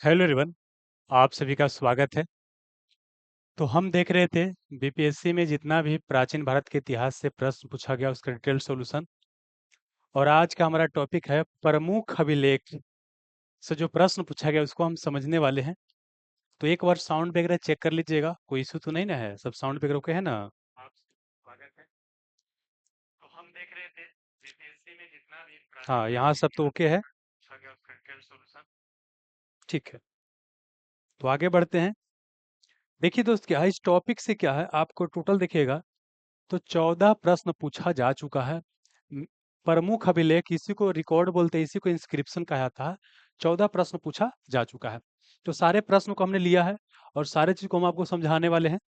Hello everyone, आप सभी का स्वागत है। तो हम देख रहे थे बीपीएससी में जितना भी प्राचीन भारत के इतिहास से प्रश्न पूछा गया उसका डिटेल सॉल्यूशन। और आज का हमारा टॉपिक है प्रमुख अभिलेख से जो प्रश्न पूछा गया उसको हम समझने वाले हैं। तो एक बार साउंड वगैरह चेक कर लीजिएगा, कोई इशू तो नहीं ना है, सब साउंड वगैरह ओके है ना? आप स्वागत है। तो हम देख रहे थे बीपीएससी में जितना भी हाँ, यहाँ सब तो ओके है, पूछा गया उसका डिटेल सॉल्यूशन। ठीक है, तो आगे बढ़ते हैं। देखिए दोस्त, क्या है इस टॉपिक से, क्या है आपको टोटल देखिएगा तो 14 प्रश्न पूछा जा चुका है। प्रमुख अभिलेख इसी को रिकॉर्ड बोलते हैं, इसी को इंस्क्रिप्शन कहा जाता है। 14 प्रश्न पूछा जा चुका है। तो सारे प्रश्न को हमने लिया है और सारे चीज को हम आपको समझाने वाले हैं।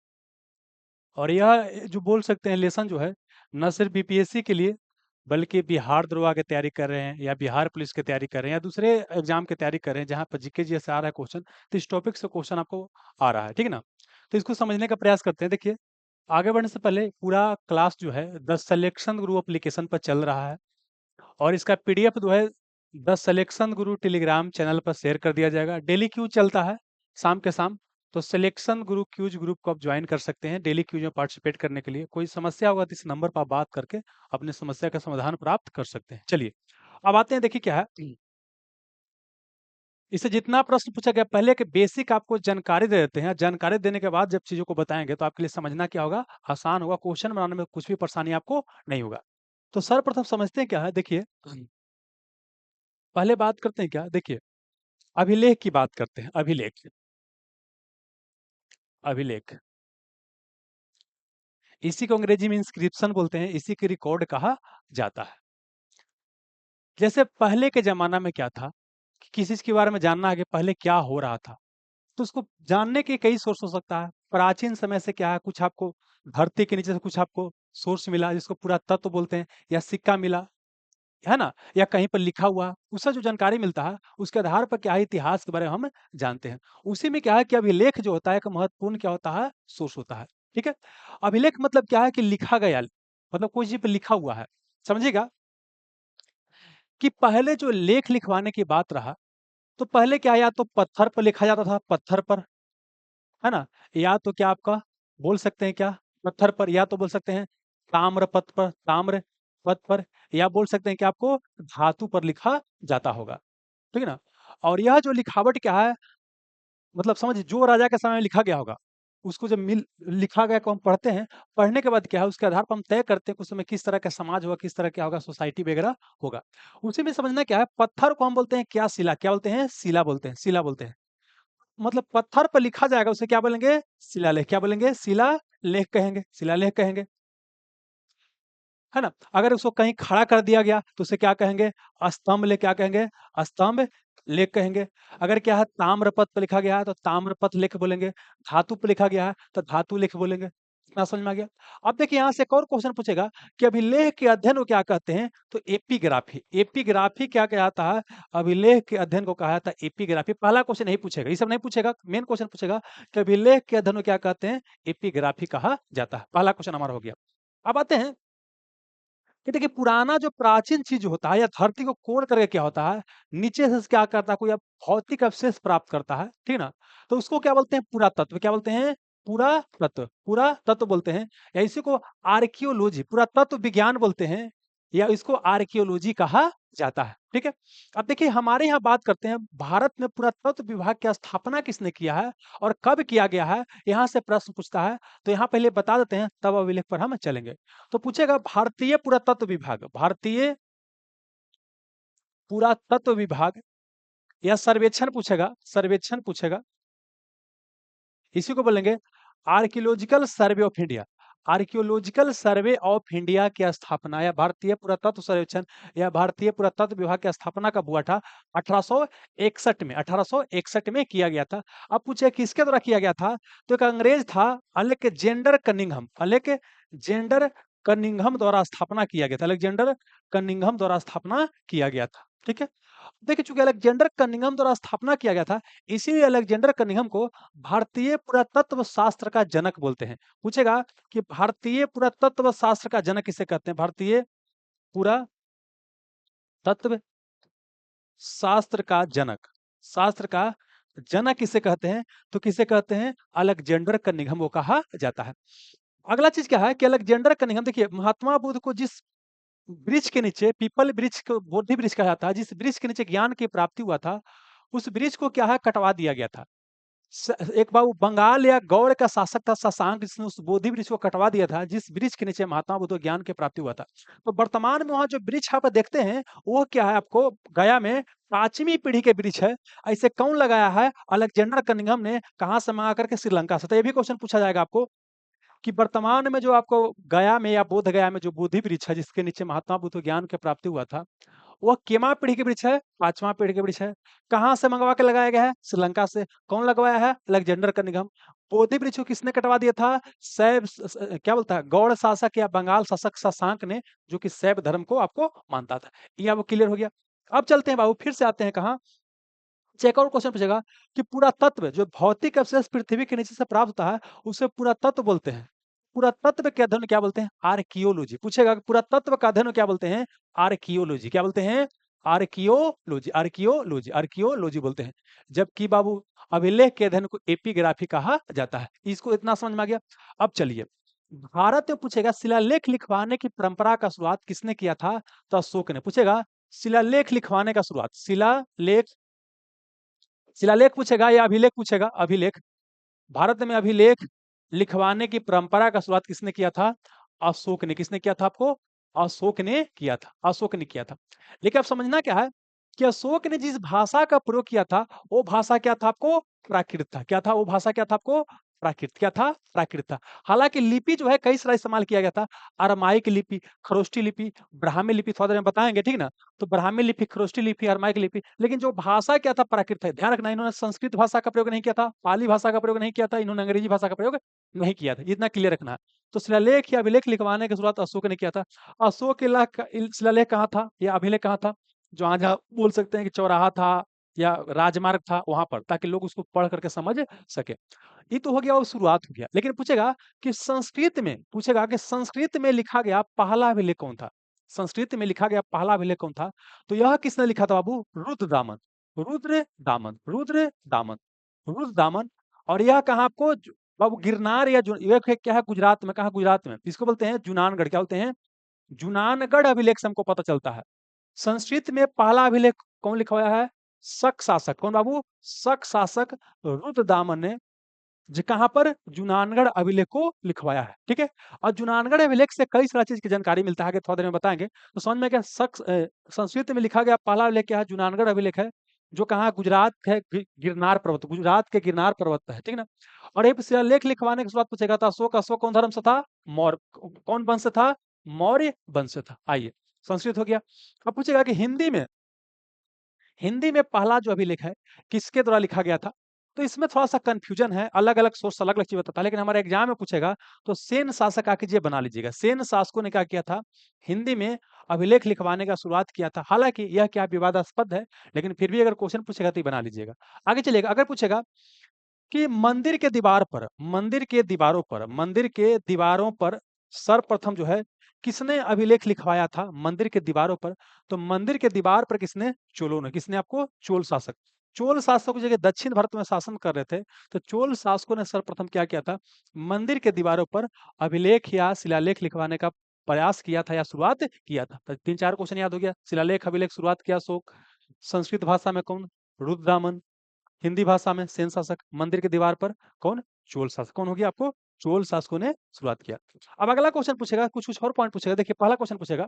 और यह जो बोल सकते हैं लेसन जो है, न सिर्फ बीपीएससी के लिए बल्कि बिहार दरोगा की तैयारी कर रहे हैं या बिहार पुलिस की तैयारी कर रहे हैं या दूसरे एग्जाम की तैयारी कर रहे हैं जहाँ पर जीके जैसे आ रहा है क्वेश्चन, तो इस टॉपिक से क्वेश्चन आपको आ रहा है, ठीक है ना? तो इसको समझने का प्रयास करते हैं। देखिए, आगे बढ़ने से पहले पूरा क्लास जो है द सिलेक्शन गुरु एप्लीकेशन पर चल रहा है और इसका पीडीएफ जो है the selection Guru Telegram channel पर शेयर कर दिया जाएगा। डेली क्यूज चलता है शाम के शाम, तो सिलेक्शन गुरु क्यूज ग्रुप को आप ज्वाइन कर सकते हैं डेली क्यूज में पार्टिसिपेट करने के लिए। कोई समस्या होगा तो इस नंबर पर आप बात करके अपनी समस्या का समाधान प्राप्त कर सकते हैं। चलिए अब आते हैं, देखिए क्या है। इससे जितना प्रश्न पूछा गया, पहले के बेसिक आपको जानकारी दे देते हैं। जानकारी देने के बाद जब चीजों को बताएंगे तो आपके लिए समझना क्या होगा, आसान होगा। क्वेश्चन बनाने में कुछ भी परेशानी आपको नहीं होगा। तो सर्वप्रथम समझते हैं क्या है। देखिए, पहले बात करते हैं क्या, देखिए अभिलेख की बात करते हैं। अभिलेख, अभिलेख इसी को अंग्रेजी में इंस्क्रिप्शन बोलते हैं, इसी के रिकॉर्ड कहा जाता है। जैसे पहले के जमाना में क्या था कि किसी चीज के बारे में जानना है कि पहले क्या हो रहा था, तो उसको जानने के कई सोर्स हो सकता है। प्राचीन समय से क्या है, कुछ आपको धरती के नीचे से कुछ आपको सोर्स मिला जिसको पूरा तत्व बोलते हैं, या सिक्का मिला है ना, या कहीं पर लिखा हुआ, उससे जो जानकारी मिलता है उसके आधार पर क्या है इतिहास के बारे में हम जानते हैं। उसी में क्या है कि अभिलेख जो होता है एक महत्वपूर्ण क्या होता है, सोर्स होता है। ठीक है, अभिलेख मतलब क्या है कि लिखा गया, मतलब कोई चीज पर लिखा हुआ है। समझिएगा कि पहले जो लेख लिखवाने की बात रहा, तो पहले क्या, या तो पत्थर पर लिखा जाता था, पत्थर पर, है ना, या तो क्या आपका बोल सकते हैं क्या, पत्थर पर, या तो बोल सकते हैं ताम्र पत्र पर, ताम्र पत्र पर, या बोल सकते हैं कि आपको धातु पर लिखा जाता होगा। ठीक है ना? और यह जो लिखावट क्या है, मतलब समझिए जो राजा के समय में लिखा गया होगा उसको जब मिल लिखा गया को हम पढ़ते हैं, पढ़ने के बाद क्या है उसके आधार पर हम तय करते हैं कि उस समय किस तरह का समाज होगा, किस तरह क्या होगा, सोसाइटी वगैरह होगा। उसी में समझना क्या है, पत्थर को हम बोलते हैं क्या, शिला, क्या बोलते हैं, शिला बोलते हैं, शिला बोलते हैं। मतलब पत्थर पर लिखा जाएगा उसे क्या बोलेंगे, शिलालेख। क्या बोलेंगे, शिलालेख कहेंगे, शिलालेख कहेंगे, है ना। अगर उसको कहीं खड़ा कर दिया गया तो उसे क्या कहेंगे, स्तंभ लेख, क्या कहेंगे, स्तंभ लेख कहेंगे। अगर क्या है ताम्रपत्र पर लिखा गया है तो ताम्रपत्र लेख बोलेंगे। धातु पर लिखा गया है तो धातु लेख बोलेंगे। इतना समझ में आ गया। अब देखिए यहाँ से एक और क्वेश्चन पूछेगा कि अभिलेख के अध्ययन को क्या कहते हैं, तो एपिग्राफी। एपिग्राफी क्या कहता है, अभिलेख के अध्ययन को कहा जाता है एपिग्राफी। पहला क्वेश्चन नहीं पूछेगा, ये सब नहीं पूछेगा, मेन क्वेश्चन पूछेगा कि अभिलेख के अध्ययन को क्या कहते हैं, एपिग्राफी कहा जाता है। पहला क्वेश्चन हमारा हो गया। अब आते हैं कि देखिए पुराना जो प्राचीन चीज होता है या धरती को कोड़ करके क्या होता है, नीचे से क्या करता है, कोई अब भौतिक अवशेष प्राप्त करता है, ठीक है ना। तो उसको क्या बोलते हैं, पुरातत्व। क्या बोलते हैं, पुरातत्व, पुरातत्व बोलते हैं। या इसी को आर्कियोलॉजी, पुरातत्व विज्ञान बोलते हैं, या इसको आर्कियोलॉजी कहा जाता है। ठीक है, अब देखिए हमारे यहाँ बात करते हैं भारत में पुरातत्व विभाग की स्थापना किसने किया है और कब किया गया है, यहाँ से प्रश्न पूछता है। तो यहाँ पहले बता देते हैं तब अभिलेख पर हम चलेंगे। तो पूछेगा भारतीय पुरातत्व विभाग, भारतीय पुरातत्व विभाग, या सर्वेक्षण पूछेगा, सर्वेक्षण पूछेगा, इसी को बोलेंगे archaeological survey of India. Archaeological survey of India की स्थापना या भारतीय पुरातत्व सर्वेक्षण या भारतीय पुरातत्व विभाग की स्थापना कब हुआ था, 1861 में, 1861 में किया गया था। अब पूछे किसके द्वारा किया गया था, तो एक अंग्रेज था, अलेक्जेंडर कनिंघम, अलेक्जेंडर कनिंघम द्वारा स्थापना किया गया था, अलेक्जेंडर कनिंघम द्वारा स्थापना किया गया था। ठीक है, देखिए चूंकि अलेक्जेंडर कनिंघम द्वारा स्थापना किया गया था, इसीलिए अलेक्जेंडर कनिंघम को भारतीय पुरातत्व शास्त्र का जनक बोलते हैं। पूछेगा कि भारतीय पुरातत्व शास्त्र का जनक किसे कहते हैं, भारतीय पुरातत्व शास्त्र का जनक, शास्त्र का जनक किसे कहते हैं? तो किसे कहते हैं? अलेक्जेंडर कनिंघम को कहा जाता है। अगला चीज क्या है कि अलेक्जेंडर कनिंघम, देखिए महात्मा बुद्ध को जिस वृक्ष के नीचे, पीपल वृक्ष को बोधि वृक्ष कहा जाता है, जिस वृक्ष के नीचे ज्ञान की प्राप्ति हुआ था, उस वृक्ष को क्या है, कटवा दिया गया था। एक बार वो बंगाल या गौड़ का शासक था शशांक, जिसने उस बोधि वृक्ष को कटवा दिया था, जिस वृक्ष के नीचे महात्मा बुद्ध को ज्ञान की प्राप्ति हुआ था। तो वर्तमान में वहाँ जो वृक्ष आप देखते हैं, वो क्या है, आपको गया में 5वीं पीढ़ी के वृक्ष है। ऐसे कौन लगाया है? अलेक्जेंडर कनिंघम ने। कहाँ से मंगा करके? श्रीलंका से। तो ये भी क्वेश्चन पूछा जाएगा आपको कि वर्तमान में जो आपको गया में या बोध गया में जो बोधि वृक्ष है, जिसके नीचे महात्मा बुद्ध को ज्ञान की प्राप्ति हुआ था, वह केमा पीढ़ी के वृक्ष है? 5वां पीढ़ी के वृक्ष है। कहाँ से मंगवा के लगाया गया है? श्रीलंका से। कौन लगवाया है? Alexander Cunningham. बोधि वृक्ष को किसने कटवा दिया था? शैव क्या बोलता है, गौड़ शासक या बंगाल शासक शशांक ने, जो कि शैव धर्म को आपको मानता था। ये आपको क्लियर हो गया। अब चलते हैं बाबू, फिर से आते हैं कहाँ, एक और क्वेश्चन पूछेगा कि पुरातत्व जो भौतिक अवशेष पृथ्वी के नीचे से प्राप्त होता है, उसे पुरातत्व बोलते हैं। पुरातत्व के अध्ययन क्या बोलते हैं? आर्कियोलॉजी। पूछेगा कि पुरातत्व का अध्ययन क्या बोलते हैं? आर्कियोलॉजी। क्या बोलते हैं? आर्कियोलॉजी। आर्कियोलॉजी, आर्कियोलॉजी बोलते हैं। जबकि बाबू अभिलेख के अध्ययन को एपिग्राफी कहा जाता है। इसको इतना समझ में आ गया। अब चलिए, भारत में पूछेगा शिलालेख लिखवाने की परंपरा का शुरुआत किसने किया था? तो अशोक ने। पूछेगा शिलालेख लिखवाने का शुरुआत, शिलालेख, शिलालेख पूछेगा या अभिलेख पूछेगा? अभिलेख। भारत में अभिलेख लिखवाने की परंपरा का शुरुआत किसने किया था? अशोक ने। किसने किया था आपको? अशोक ने किया था। अशोक ने किया था। लेकिन अब समझना क्या है कि अशोक ने जिस भाषा का प्रयोग किया था, वो भाषा क्या था आपको? प्राकृत था। क्या था वो भाषा? क्या था आपको? प्राकृत। क्या था? प्राकृत था। हालांकि लिपि जो है कई सारा इस्तेमाल किया गया था। अरमाइक लिपि, खरोष्टी लिपि, ब्राह्मी लिपि, थोड़ा देर में बताएंगे, ठीक ना? तो ब्राह्मी लिपि, खरोष्टी लिपि, अरमाइक लिपि, लेकिन जो भाषा क्या था? प्राकृत है। ध्यान रखना, इन्होंने संस्कृत भाषा का प्रयोग नहीं किया था, पाली भाषा का प्रयोग नहीं किया था, इन्होंने अंग्रेजी भाषा का प्रयोग नहीं किया था। इतना क्लियर रखना है। तो शिलालेख या अभिलेख लिखवाने की शुरुआत अशोक ने किया था। अशोक के शिलालेख कहाँ था या अभिलेख कहाँ था? जहाँ जहाँ बोल सकते हैं कि चौराहा था या राजमार्ग था, वहां पर, ताकि लोग उसको पढ़ करके समझ सके। ये तो हो गया, वो शुरुआत हो गया। लेकिन पूछेगा कि संस्कृत में, पूछेगा कि संस्कृत में लिखा गया पहला अभिलेख कौन था? संस्कृत में लिखा गया पहला अभिलेख कौन था? तो यह किसने लिखा था बाबू? रुद्र दामन। रुद्र दामन, रुद्र दामन, रुद्र दामन। और यह कहाँ आपको? बाबू गिरनार या यह क्या है? गुजरात में। कहा? गुजरात में। इसको बोलते हैं जूनानगढ़। क्या बोलते हैं? जूनानगढ़ अभिलेख से हमको पता चलता है। संस्कृत में पहला अभिलेख कौन लिखवाया है? शक शासक। कौन बाबू? शक शासक रुद्रदामन ने कहां पर? जूनानगढ़ अभिलेख को लिखवाया है। ठीक है। और जूनानगढ़ अभिलेख से कई सारी चीज की जानकारी मिलता है, कि थोड़ा देर में बताएंगे। तो समझ में क्या, संस्कृत में लिखा गया पहला अभिलेख क्या है? जूनानगढ़ अभिलेख है, जो कहाँ? गुजरात है, गिरनार पर्वत, गुजरात के गिरनार पर्वत पर है। ठीक है ना? और एक शिलालेख लिखवाने के शुरुआत पूछेगा था अशोक। अशोक कौन धर्म से था? मौर्य। कौन वंश से था? मौर्य वंश से था। आइए, संस्कृत हो गया। अब पूछेगा कि हिंदी में, हिंदी में पहला जो अभिलेख है किसके द्वारा लिखा गया था? तो इसमें थोड़ा-सा कन्फ्यूजन है, अलग-अलग सोर्स अलग-अलग चीज़ बताता है, लेकिन हमारे एग्जाम में पूछेगा तो सेन शासक आके ये बना लीजिएगा। सेन शासकों ने क्या किया था? हिंदी में अभिलेख लिखवाने का शुरुआत किया था। हालाँकि यह क्या विवादास्पद है, लेकिन फिर भी अगर क्वेश्चन पूछेगा तो ये बना लीजिएगा। आगे चलिएगा, अगर पूछेगा कि मंदिर के दीवार पर, मंदिर के दीवारों पर, मंदिर के दीवारों पर सर्वप्रथम जो है किसने अभिलेख लिखवाया था मंदिर के दीवारों पर? तो मंदिर के दीवार पर किसने? चोलों ने। किसने आपको? चोल शासक। चोल शासक की जगह दक्षिण भारत में शासन कर रहे थे, तो चोल शासकों ने सर्वप्रथम क्या किया था? मंदिर के दीवारों पर अभिलेख या शिलालेख लिखवाने का प्रयास किया था या शुरुआत किया था। तो 3-4 क्वेश्चन याद हो गया। शिलालेख, अभिलेख शुरुआत किया अशोक। संस्कृत भाषा में कौन? रुद्रदामन। हिंदी भाषा में सेन शासक। मंदिर की दीवार पर कौन? चोल शासक। कौन हो गया आपको? चोल शासकों ने शुरुआत किया। अब अगला क्वेश्चन पूछेगा, कुछ कुछ और पॉइंट पूछेगा। देखिए, पहला क्वेश्चन पूछेगा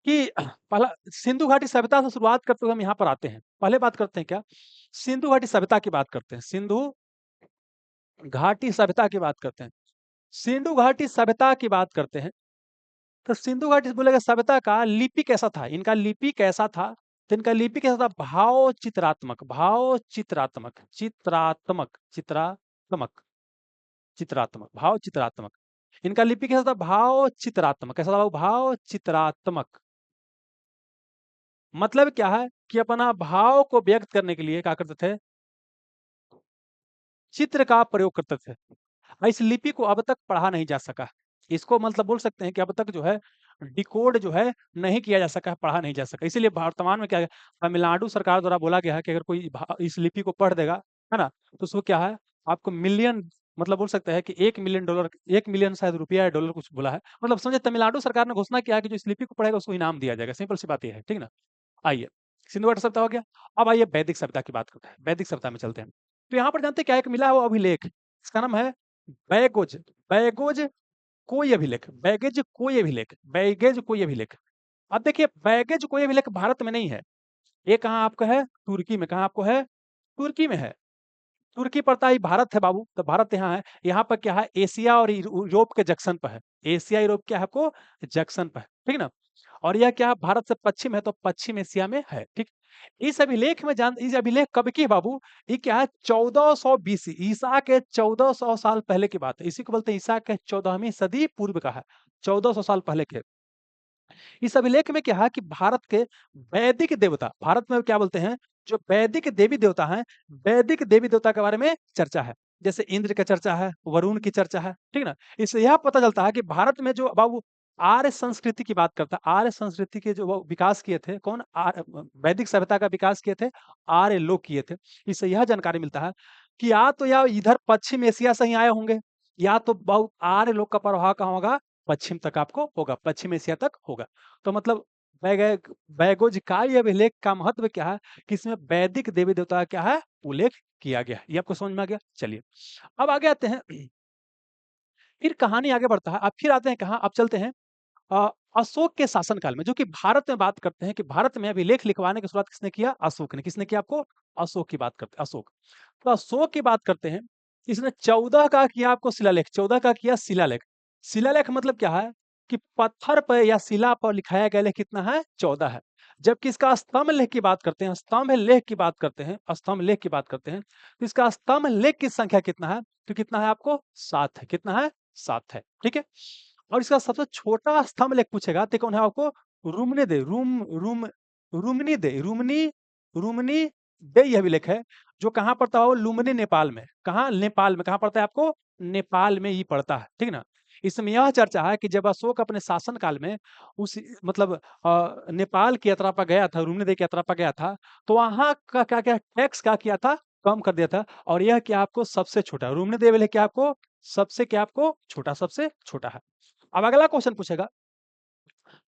कि पहला सिंधु घाटी सभ्यता से शुरुआत करते हुए हम यहाँ पर आते हैं। पहले बात करते हैं क्या? सिंधु घाटी सभ्यता की बात करते हैं। सिंधु घाटी सभ्यता की बात करते हैं। सिंधु घाटी सभ्यता की बात करते हैं। तो सिंधु घाटी बोलेगा सभ्यता का लिपि कैसा था? इनका लिपि कैसा था? तो इनका लिपि कैसा था? भाव चित्रात्मक, भाव चित्रात्मक, चित्रात्मक, चित्रात्मक, चित्रात्मक, भाव चित्रात्मक। इनका लिपि कैसा था? भाव चित्रात्मक। कैसा था? भाव चित्रात्मक। मतलब क्या है कि अपना भाव को व्यक्त करने के लिए क्या करते थे? चित्र का प्रयोग करते थे। इस लिपि को अब तक पढ़ा नहीं जा सका। इसको मतलब बोल सकते हैं कि अब तक जो है डिकोड जो है नहीं किया जा सका है, पढ़ा नहीं जा सका। इसीलिए वर्तमान में क्या है, तमिलनाडु सरकार द्वारा बोला गया है कि अगर कोई इस लिपि को पढ़ देगा, है ना, तो उसको क्या है, आपको मिलियन, मतलब बोल सकते हैं कि $1 मिलियन, 1 मिलियन शायद रुपया या डॉलर कुछ बोला है। मतलब समझे, तमिलनाडु सरकार ने घोषणा किया है कि जो इस लिपि को पढ़ेगा उसको इनाम दिया जाएगा। सिंपल सी बात ये है, ठीक ना। आइए, सिंधु घाटी सभ्यता हो गया। अब आइए वैदिक सभ्यता की बात करते हैं। वैदिक सभ्यता में चलते हैं। तो यहाँ पर जानते हैं क्या एक मिला है वो अभिलेख, इसका नाम है बैगोज। बैगोज कोई अभिलेख, बैगेज कोई अभिलेख, बैगेज कोई अभिलेख। अब देखिए, बैगेज कोई अभिलेख भारत में नहीं है। ये कहाँ आपका है, तुर्की में। कहाँ आपको है, तुर्की में है। तुर्की पड़ता है, भारत है बाबू, तो भारत यहाँ है। यहाँ पर क्या है, एशिया और यूरोप के जंक्शन पर है। एशिया यूरोप क्या है आपको, जंक्शन पर है, ठीक ना। और यह क्या है, भारत से पश्चिम है, तो पश्चिम एशिया में है, ठीक। इस अभिलेख में इस अभिलेख कब की है बाबू, ये क्या है, 1400 BC, ईसा के 1400 साल पहले की बात है। इसी को बोलते हैं ईसा के 14वीं सदी पूर्व का है, 1400 साल पहले के। इस अभिलेख में क्या है कि भारत के वैदिक देवता, भारत में क्या बोलते हैं, जो वैदिक देवी देवता हैं, वैदिक देवी देवता के बारे में चर्चा है। जैसे इंद्र की चर्चा है, वरुण की चर्चा है, ठीक ना। इससे यह पता चलता है कि भारत में जो बाबू आर्य संस्कृति की बात करता है, आर्य संस्कृति के जो वो विकास किए थे, कौन, वैदिक सभ्यता का विकास किए थे, आर्य लोग किए थे। इससे यह जानकारी मिलता है कि या इधर पश्चिम एशिया से ही आए होंगे, या तो बहुत आर्य लोग का प्रभाव कहाँ होगा, पश्चिम तक आपको होगा, पश्चिम एशिया तक होगा। तो मतलब बैगोज का ये अभिलेख का महत्व क्या है कि इसमें वैदिक देवी देवता का क्या है, उल्लेख किया गया है। ये आपको समझ में आ गया। चलिए, अब आगे आते हैं। फिर कहानी आगे बढ़ता है। अब फिर आते हैं कहाँ, अब चलते हैं अ, अशोक के शासनकाल में, जो कि भारत में बात करते हैं कि भारत में अभिलेख लिखवाने की शुरुआत किसने किया, अशोक ने। किसने किया, आपको अशोक की बात करते हैं, अशोक। तो अशोक की बात करते हैं। इसने 14 का किया आपको शिलालेख, 14 का किया शिलालेख। शिलालेख मतलब क्या है कि पत्थर पर या शिला पर लिखाया गया लेख कितना है, 14 है। जबकि इसका स्तंभ लेख की बात करते हैं, स्तंभ लेख की बात करते हैं, स्तंभ लेख की बात करते हैं, तो इसका स्तंभ लेख की संख्या कितना है, तो कितना है आपको, 7 है। कितना है, 7 है, ठीक है। और इसका सबसे छोटा स्तंभ लेख पूछेगा तो कौन है आपको, रुमने दे, रुमनी दे, रुमनी दे, यह भी लेख है, जो कहाँ पड़ता है, लुम्बिनी नेपाल में। कहाँ, नेपाल में। कहाँ पड़ता है आपको, नेपाल में ही पड़ता है, ठीक ना। इसमें यह चर्चा है कि जब अशोक अपने शासन काल में उस मतलब नेपाल की यात्रा पर गया था, रुमनी दे की यात्रा पर गया था, तो वहां का क्या क्या टैक्स क्या किया था, कम कर दिया था। और यह क्या आपको सबसे छोटा, रुमनी दे वाले क्या आपको सबसे, क्या आपको छोटा, सबसे छोटा है। अब अगला क्वेश्चन पूछेगा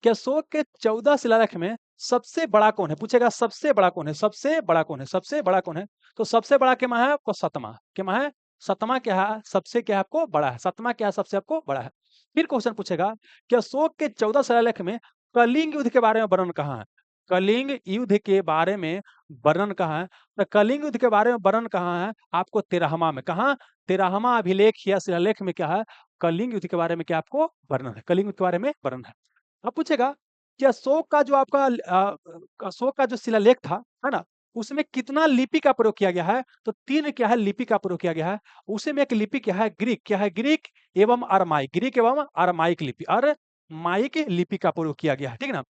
कि अशोक के 14 शिलालेख में सबसे बड़ा कौन है, पूछेगा सबसे बड़ा कौन है, सबसे बड़ा कौन है, सबसे बड़ा कौन है। तो सबसे बड़ा क्या है आपको, सतमा। क्या है, सतमा क्या है, सबसे क्या आपको बड़ा है, सतमा क्या है, सबसे आपको बड़ा है। फिर क्वेश्चन पूछेगा कि अशोक के 14 शिलालेख में कलिंग युद्ध के बारे में वर्णन कहाँ है, कलिंग युद्ध के बारे में वर्णन कहाँ है। तो कलिंग युद्ध के बारे में वर्णन कहाँ है, आपको 13वां में। कहाँ, 13वां अभिलेख या शिलालेख में क्या है, कलिंग युद्ध के बारे में क्या आपको वर्णन है, कलिंग युद्ध के बारे में वर्णन है। अब पूछेगा कि अशोक का जो आपका अशोक का जो शिलालेख था, है ना, उसमें कितना लिपि का प्रयोग किया गया है, तो 3 क्या है लिपि का प्रयोग किया गया है। उसी में एक लिपि क्या है, ग्रीक। क्या है, ग्रीक एवं अरमाइक, ग्रीक एवं अरमाइक लिपि, अरमाइक लिपि का प्रयोग किया गया है, ठीक ना।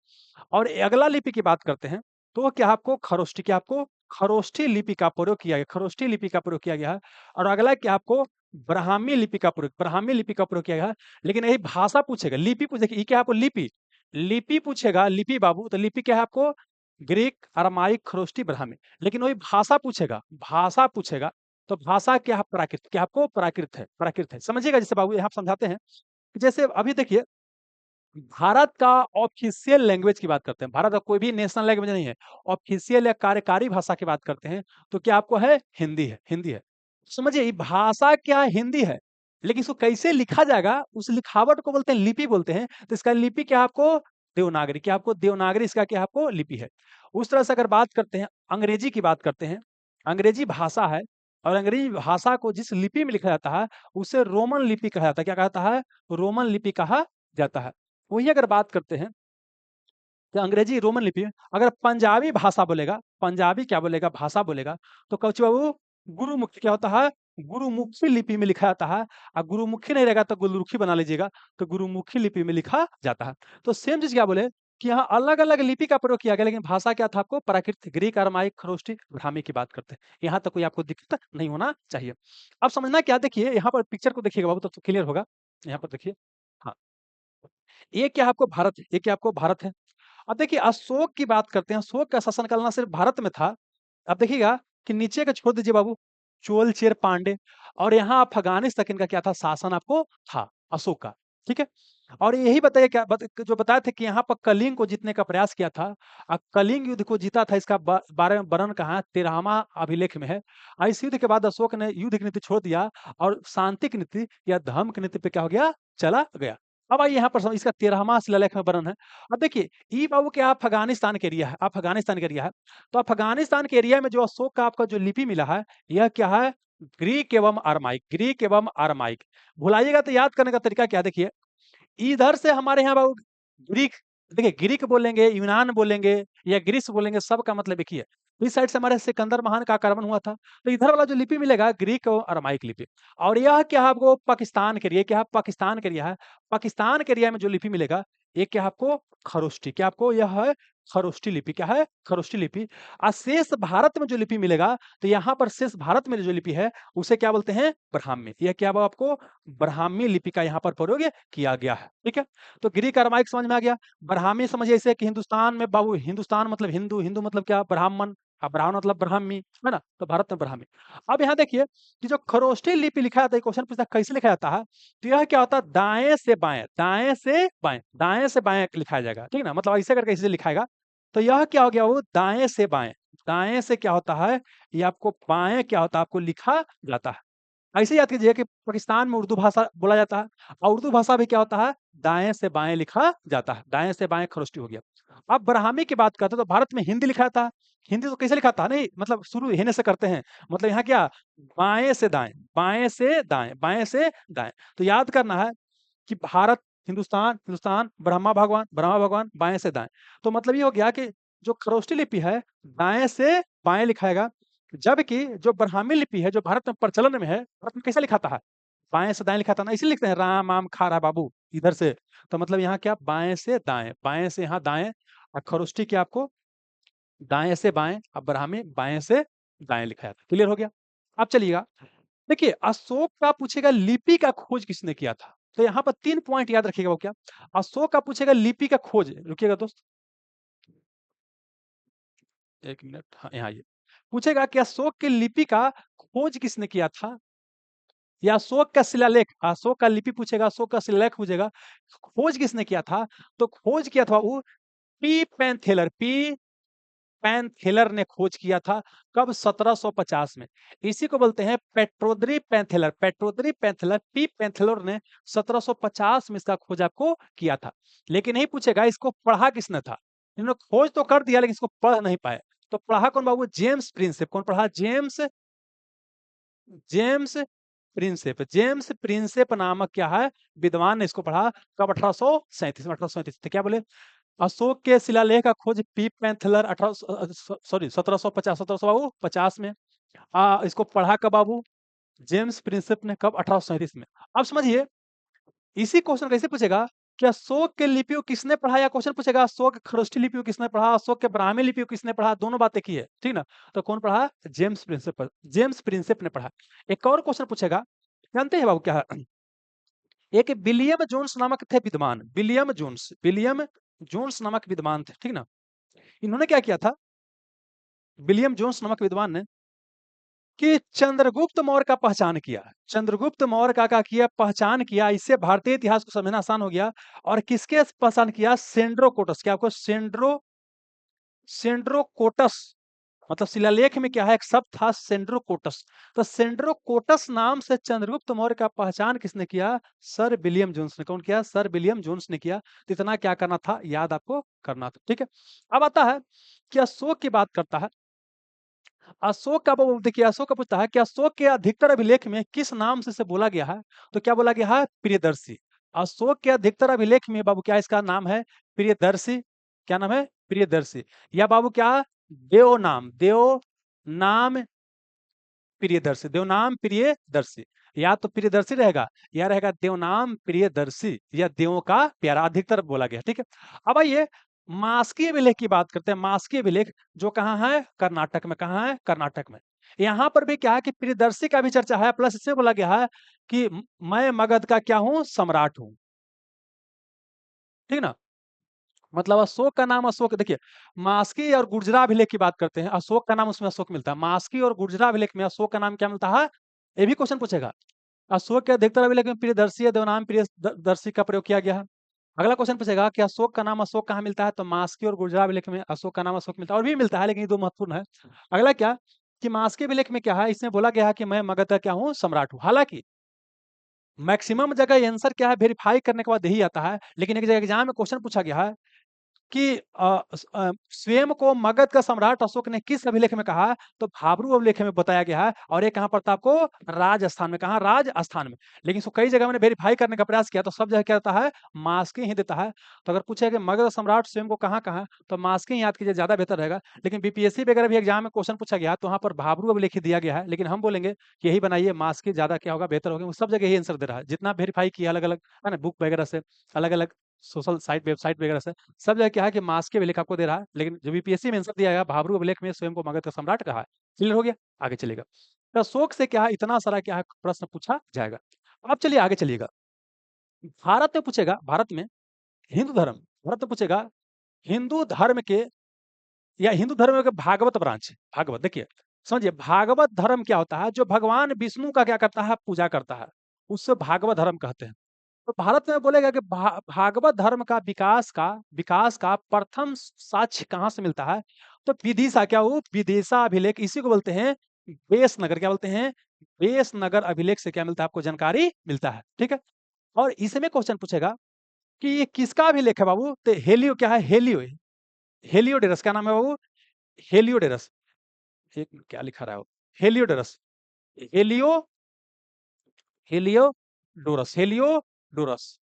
और अगला लिपि की बात करते हैं, तो क्या आपको खरोष्ठी, क्या आपको खरोष्ठी लिपि का प्रयोग किया गया, खरोष्ठी लिपि का प्रयोग किया गया है। और अगला क्या आपको ब्राह्मी लिपि का प्रयोग, ब्राह्मी लिपि का प्रयोग किया गया है। लेकिन यही भाषा पूछेगा, लिपि पूछेगा, ये क्या आपको लिपि, लिपि पूछेगा, लिपि बाबू, तो लिपि क्या है आपको ग्रीक, अरमाइक, खरोष्ठी, ब्राह्मी। लेकिन वही भाषा पूछेगा, भाषा पूछेगा, तो भाषा क्या है, प्राकृत। क्या आपको प्राकृत है, प्राकृत है। समझिएगा, जैसे बाबू यहाँ समझाते हैं, जैसे अभी देखिए, भारत का ऑफिशियल लैंग्वेज की बात करते हैं, भारत का कोई भी नेशनल लैंग्वेज नहीं है, ऑफिशियल या कार्यकारी भाषा की बात करते हैं, तो क्या आपको है, हिंदी है, हिंदी है। समझिए, ये भाषा क्या हिंदी है, लेकिन इसको कैसे लिखा जाएगा, उस लिखावट को बोलते हैं लिपि बोलते हैं। तो इसका लिपि क्या आपको देवनागरी, क्या आपको देवनागरी, इसका क्या आपको लिपि है। उस तरह से अगर बात करते हैं, अंग्रेजी की बात करते हैं, अंग्रेजी भाषा है, और अंग्रेजी भाषा को जिस लिपि में लिखा जाता है उसे रोमन लिपि कहा जाता है। क्या कहता है, रोमन लिपि कहा जाता है। वही अगर बात करते हैं कि अंग्रेजी रोमन लिपि है, अगर पंजाबी भाषा बोलेगा, पंजाबी क्या बोलेगा, भाषा बोलेगा, तो कौची बाबू गुरुमुखी क्या होता है, गुरुमुखी लिपि में लिखा जाता है। और गुरुमुखी नहीं रहेगा तो गुरुमुखी बना लीजिएगा, तो गुरुमुखी लिपि में लिखा जाता है। तो सेम चीज क्या बोले कि यहाँ अलग अलग लिपि का प्रयोग किया गया, लेकिन भाषा क्या था आपको प्राकृत, ग्रीक, अरमाइक, खरोष्टी, ब्राह्मी की बात करते हैं। यहाँ तक कोई आपको दिक्कत नहीं होना चाहिए। अब समझना क्या, देखिए यहाँ पर पिक्चर को देखिएगा बाबू, तो क्लियर होगा। यहाँ पर देखिए, हाँ, ये क्या आपको भारत है, ये क्या आपको भारत है। अब देखिए अशोक की बात करते हैं, अशोक का शासनकाल ना सिर्फ भारत में था। अब देखिएगा कि नीचे का छोड़ दीजिए बाबू, चोल चेर पांडे, और यहाँ अफगानिस्तान तक इनका क्या था, शासन आपको था अशोक का, ठीक है। और यही बताइए क्या जो बताए थे कि यहाँ पर कलिंग को जीतने का प्रयास किया था, कलिंग युद्ध को जीता था, इसका बारे में वर्णन कहाँ 13वां अभिलेख में है। इस युद्ध के बाद अशोक ने युद्ध की नीति छोड़ दिया और शांति की नीति या धर्म की नीति पे क्या हो गया, चला गया। अब आइए यहाँ पर इसका 13वां शिलालेख में वर्णन है। अब देखिए ई बाबू क्या अफगानिस्तान के एरिया है, अफगानिस्तान के एरिया है। तो अफगानिस्तान के एरिया में जो अशोक का आपका जो लिपि मिला है, यह क्या है, ग्रीक एवं अरमाइक, ग्रीक एवं अरमाइक। भुलाइएगा तो याद करने का तरीका क्या है, देखिए इधर से हमारे यहाँ बाबू ग्रीक, देखिए ग्रीक बोलेंगे, यूनान बोलेंगे या ग्रीस बोलेंगे, सबका मतलब एक ही है। इस साइड से हमारे सिकंदर महान का आक्रमण हुआ था, तो इधर वाला जो लिपि मिलेगा ग्रीक और अरमाइक लिपि। और यह क्या है आपको पाकिस्तान के एरिया, क्या है पाकिस्तान के एरिया है, पाकिस्तान के एरिया में जो लिपि मिलेगा ये क्या है आपको खरोष्टी, क्या आपको यह है खरोष्टी लिपि, क्या है खरोष्टी लिपि। और शेष भारत में जो लिपि मिलेगा, तो यहाँ पर शेष भारत में जो लिपि है उसे क्या बोलते हैं, ब्राह्मी। यह क्या आपको ब्राह्मी लिपि का यहाँ पर प्रयोग किया गया है, ठीक है। तो ग्रीक अरमाइक समझ में आ गया। ब्राह्मी समझिए इसे कि हिंदुस्तान में बाबू, हिंदुस्तान मतलब हिंदू, हिंदू मतलब क्या ब्राह्मण, और ब्राह्मण मतलब ब्राह्मी, है ना, तो भारत में ब्राह्मी। अब यहाँ देखिए कि जो खरोष्टी लिपि लिखा जाता है, क्वेश्चन पूछता है कैसे लिखा जाता है, तो यह क्या होता है, दाएं से बाएं, दाएं से बाएं, दाएं से बाएं लिखाया जाएगा, ठीक ना, मतलब ऐसे करके इसे लिखाएगा। तो यह क्या हो गया, वो दाएं से बाएं, दाएं से क्या होता है, ये आपको बाएं क्या होता है, आपको लिखा जाता है। ऐसे याद कीजिए कि पाकिस्तान में उर्दू भाषा बोला जाता है, और उर्दू भाषा भी क्या होता है, दाएं से बाएं लिखा जाता है, दाएं से बाएं खरोष्टी हो गया। अब ब्राह्मी की बात करते हैं तो भारत में हिंदी लिखा था, हिंदी तो कैसे लिखा था, नहीं मतलब शुरू हिंदी से करते हैं, मतलब यहाँ क्या बाएं से दाएं, बाएं से दाएं, बाएं से दाएं। तो याद करना है कि भारत, हिंदुस्तान, हिंदुस्तान, ब्रह्मा भगवान, ब्रह्मा भगवान, बाएं से दाएं। तो मतलब ये हो गया कि जो खरोष्टी लिपि है दाएं से बाएं लिखाएगा, जबकि जो ब्राह्मी लिपि है जो भारत में प्रचलन में है, भारत में कैसे लिखाता है, बाएं से दाएं लिखाता है ना, इसीलिए लिखते हैं राम आम खा रहा बाबू इधर से। तो मतलब यहाँ क्या बाएं से दाएं, बाएं से यहाँ दाएं, और खरोष्टी की आपको दाएं से बाएं, अब ब्राह्मी बाएं से दाएं लिखा जाता है। क्लियर हो गया। अब चलिएगा, देखिए अशोक का पूछेगा लिपि का खोज किसने किया था, तो यहाँ पर 3 पॉइंट याद रखिएगा। वो क्या, अशोक का पूछेगा लिपि का खोज, रुकिएगा दोस्त 1 मिनट, हाँ यहाँ ये पूछेगा कि अशोक की लिपि का खोज किसने किया था, या अशोक का शिलालेख, अशोक का लिपि पूछेगा, अशोक का शिलालेख पूछेगा, खोज किसने किया था, तो खोज किया था वो पी पैंथेलर, पी पैंथेलर ने खोज किया था। कब, 1750 में। इसी को बोलते हैं पेट्रोद्री पैंथेलर, पेट्रोद्री पैंथेलर, पी पैंथेलर ने 1750 में इसका खोज आपको किया था। लेकिन नहीं पूछेगा इसको पढ़ा किसने था, इन्होंने खोज तो कर दिया लेकिन इसको पढ़ नहीं पाए। तो पढ़ा कौन बाबू, जेम्स प्रिंसेप। कौन पढ़ा, James, James Prinsep, James Prinsep नामक क्या है विद्वान ने इसको पढ़ा। कब, 1837 में, 1837। तो क्या बोले, अशोक के शिलालेख का खोज पी पैंथलर 18 सॉरी 1750, 1750 में। इसको पढ़ा कब बाबू, जेम्स प्रिंसेप ने, कब, 1837 में। अब समझिए इसी क्वेश्चन कैसे पूछेगा कि अशोक के लिपि को किसने पढ़ा, या क्वेश्चन पूछेगा अशोक के खरोष्ठी लिपि को किसने पढ़ा, अशोक के ब्राह्मी लिपि को किसने पढ़ा, दोनों बातें की है, ठीक ना। तो कौन पढ़ा, जेम्स प्रिंसेप, जेम्स प्रिंसेप ने पढ़ा। एक और क्वेश्चन पूछेगा, जानते हैं बाबू क्या है, एक विलियम जोन्स नामक थे विद्वान, विलियम जोन्स, विलियम जोन्स नामक विद्वान थे, ठीक ना। इन्होंने क्या किया था, विलियम जोन्स नामक विद्वान ने, कि चंद्रगुप्त मौर्य का पहचान किया, चंद्रगुप्त मौर्य का क्या किया, पहचान किया। इससे भारतीय इतिहास को समझना आसान हो गया। और किसके पहचान किया, सेंड्रोकोटस, क्या आपको सेंड्रोकोटस, मतलब शिलालेख में क्या है एक शब्द था सेंड्रोकोटस। तो सेंड्रोकोटस नाम से चंद्रगुप्त मौर्य का पहचान किसने किया, सर विलियम जोन्स ने। कौन किया, सर विलियम जोन्स ने किया। तो इतना क्या करना था, याद आपको करना था, ठीक है। अब आता है कि अशोक की बात करता है, अशोक का वो देखिए, अशोक का पूछता है कि अशोक के अधिकतर अभिलेख में किस नाम से इसे बोला गया है, तो क्या बोला गया है, प्रियदर्शी। अशोक के अधिकतर अभिलेख में बाबू क्या इसका नाम है, प्रियदर्शी। क्या नाम है, प्रियदर्शी। या बाबू क्या, देव नाम, देव नाम प्रियदर्शी, देवनाम प्रियदर्शी। या तो प्रियदर्शी रहेगा, या रहेगा देवनाम प्रियदर्शी, या देवों का प्यारा, अधिकतर बोला गया, ठीक है। अब आइए मास्की अभिलेख की बात करते हैं। मास्की अभिलेख जो कहाँ है, कर्नाटक में। कहाँ है, कर्नाटक में। यहाँ पर भी क्या है कि प्रियदर्शी का भी चर्चा है, प्लस इससे बोला गया है कि मैं मगध का क्या हूं, सम्राट हूं। ठीक ना? मतलब अशोक का नाम अशोक, देखिए मास्की और गुर्जरा अभिलेख की बात करते हैं, अशोक का नाम उसमें अशोक मिलता है। मास्की और गुर्जरा अभिलेख में अशोक का नाम क्या मिलता है? ये भी क्वेश्चन पूछेगा। अशोक के अधिकतर अभिलेख में प्रियदर्शी या देवनाम प्रियदर्शी का प्रयोग किया गया है। अगला क्वेश्चन पूछेगा कि अशोक का नाम अशोक कहाँ मिलता है? तो मास्की और गुर्जरा अभिलेख में अशोक का नाम अशोक मिलता है, और भी मिलता है लेकिन ये दो महत्वपूर्ण है। अगला क्या कि मास्की अभिलेख में क्या है, इसमें बोला गया है कि मैं मगध का क्या हूँ, सम्राट हूँ। हालांकि मैक्सिमम जगह ये आंसर क्या है, वेरीफाई करने के बाद यही आता है, लेकिन एक जगह एग्जाम में क्वेश्चन पूछा गया है कि स्वयं को मगध का सम्राट अशोक ने किस अभिलेख में कहा? तो भाब्रू अभिलेख में बताया गया है, और ये कहाँ पड़ता है आपको? राजस्थान में। कहा? राजस्थान में। लेकिन इसको कई जगह मैंने वेरीफाई करने का प्रयास किया तो सब जगह क्या देता है? मास्की ही देता है। तो अगर पूछे कि मगध सम्राट स्वयं को कहाँ कहा, तो मास्की याद कीजिए, ज्यादा बेहतर रहेगा। लेकिन बीपीएससी वगैरह भी एग्जाम में क्वेश्चन पूछा गया तो वहां पर भाब्रू अभिलेख ही दिया गया है, लेकिन हम बोलेंगे कि यही बनाइए, मास्की ज्यादा क्या होगा, बेहतर होगा। वो सब जगह यही आंसर दे रहा है, जितना वेरीफाई किया अलग अलग है ना, बुक वगैरह से, अलग अलग सोशल साइट वेबसाइट वगैरह से, सब जगह क्या है कि मास्की अभिलेख आपको दे रहा है, लेकिन जो बीपीएससी में आंसर दिया गया भाब्रू अभिलेख में स्वयं को मगध का सम्राट कहा है। क्लियर हो गया? आगे चलेगा। तो अशोक से क्या है, इतना सारा क्या है प्रश्न पूछा जाएगा। अब चलिए आगे चलिएगा। भारत में पूछेगा, भारत में हिंदू धर्म, भारत में पूछेगा हिंदू धर्म के, या हिंदू धर्म के भागवत ब्रांच, भागवत देखिए, समझिए भागवत धर्म क्या होता है? जो भगवान विष्णु का क्या करता है? पूजा करता है, उससे भागवत धर्म कहते हैं। तो भारत में बोलेगा कि भागवत धर्म का विकास का प्रथम साक्ष्य कहाँ से मिलता है? तो विदिशा, क्या वो विदिशा अभिलेख, इसी को बोलते हैं बेस नगर, क्या बोलते हैं? बेस नगर अभिलेख से क्या मिलता है आपको? जानकारी मिलता है। ठीक है, और इसमें क्वेश्चन पूछेगा कि ये किसका अभिलेख है बाबू? तो हेलियो क्या है? Helio, Heliodorus. क्या नाम है बाबू? हेलियोडोरस। एक क्या लिखा रहा है वो? Heliodorus, Helio, Heliodorus, Heliodorus.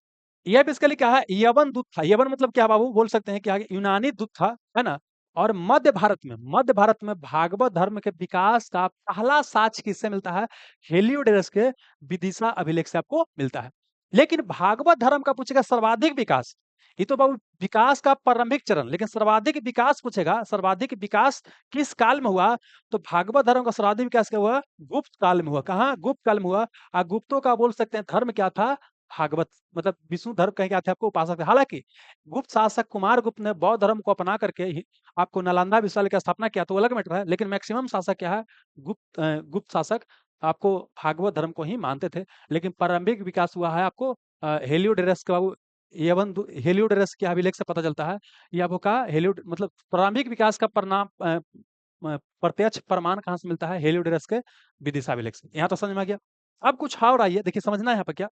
यह बेसिकली क्या है? यवन दूत था। यवन मतलब क्या बाबू? बोल सकते हैं क्या? यूनानी दूत था, है ना? और मध्य भारत में भागवत धर्म के विकास का पहला साक्ष्य किससे मिलता है? हेलियोडोरस के विदिशा अभिलेख से आपको मिलता है। लेकिन भागवत धर्म का पूछेगा सर्वाधिक विकास, ये तो बाबू विकास का प्रारंभिक चरण, लेकिन सर्वाधिक विकास पूछेगा, सर्वाधिक विकास किस काल में हुआ? तो भागवत धर्म का सर्वाधिक विकास क्या हुआ? गुप्त काल में हुआ। कहाँ? गुप्त काल में हुआ। गुप्तों का बोल सकते हैं धर्म क्या था? भागवत, मतलब विष्णु धर्म कहीं क्या थे आपको? उपासक थे। हालांकि गुप्त शासक कुमार गुप्त ने बौद्ध धर्म को अपना करके ही आपको नालंदा विश्वविद्यालय की स्थापना किया, तो वो अलग मैटर है, लेकिन मैक्सिमम शासक क्या है? गुप्त शासक आपको भागवत धर्म को ही मानते थे। लेकिन प्रारंभिक विकास हुआ है आपको हेलियोडोरस के बाबू, हेलियोडोरस के अभिलेख से पता चलता है। ये आपको कहा हेलियोड, मतलब प्रारंभिक विकास का परिणाम प्रत्यक्ष प्रमाण कहाँ से मिलता है? हेलियोडोरस के विदिशा अभिलेख से। यहाँ तो समझ में आ गया। अब कुछ और आइए, देखिए समझना है यहाँ पर क्या,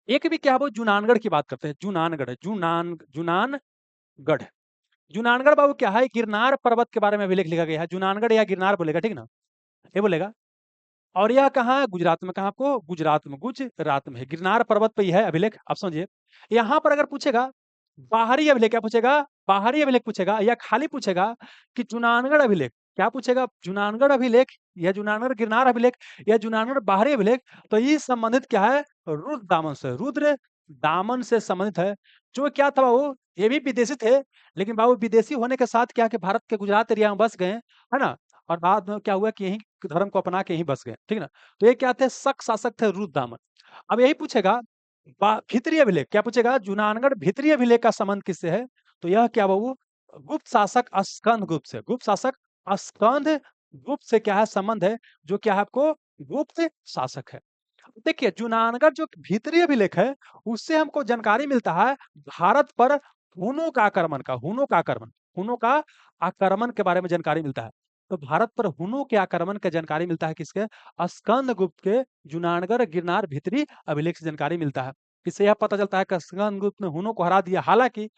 एक भी क्या है वो जूनानगढ़ की बात करते हैं। जूनानगढ़, जूनानगढ़, जूनानगढ़ बाबू क्या है? गिरनार पर्वत के बारे में अभिलेख लिखा गया है। जूनानगढ़ या गिरनार बोलेगा, ठीक ना? ये बोलेगा। और यह कहाँ है? गुजरात में। कहाँ आपको? गुजरात में, गुजरात में है। गिरनार पर्वत पे ही है अभिलेख। आप समझिए, यहाँ पर अगर पूछेगा बाहरी अभिलेख, क्या पूछेगा? बाहरी अभिलेख पूछेगा, या खाली पूछेगा कि जूनानगढ़ अभिलेख, क्या पूछेगा? जूनानगढ़ अभिलेख, या जूनानगढ़ गिरनार अभिलेख, या जूनानगढ़ बाहरी अभिलेख, तो ये संबंधित क्या है? रुद्र दामन से, रुद्र दामन से संबंधित है। जो क्या था बाबू, ये भी विदेशी थे, लेकिन बाबू विदेशी होने के साथ क्या कि भारत के गुजरात एरिया में बस गए, है ना? और बाद में क्या हुआ कि यही धर्म को अपना के यहीं बस गए, ठीक ना? तो ये क्या थे? शक शासक थे रुद्र दामन। अब यही पूछेगा भीतरी अभिलेख, क्या पूछेगा? जूनानगढ़ भीतरी अभिलेख का संबंध किससे है? तो यह क्या बाबू? गुप्त शासक स्कंद गुप्त से, गुप्त शासक स्कंद गुप्त से क्या है संबंध है? जो क्या है आपको? गुप्त शासक है। देखिए जूनानगढ़ जो भीतरी अभिलेख है, उससे हमको जानकारी मिलता है भारत पर हुनों का आक्रमण का, हुनों का आक्रमण के बारे में जानकारी मिलता है। तो भारत पर हुनों के आक्रमण की जानकारी मिलता है किसके? स्कंद गुप्त के जूनानगढ़ गिरनार भीतरी अभिलेख से जानकारी मिलता है। इससे यह पता चलता है कि स्कंद गुप्त ने हुनों को हरा दिया। हालांकि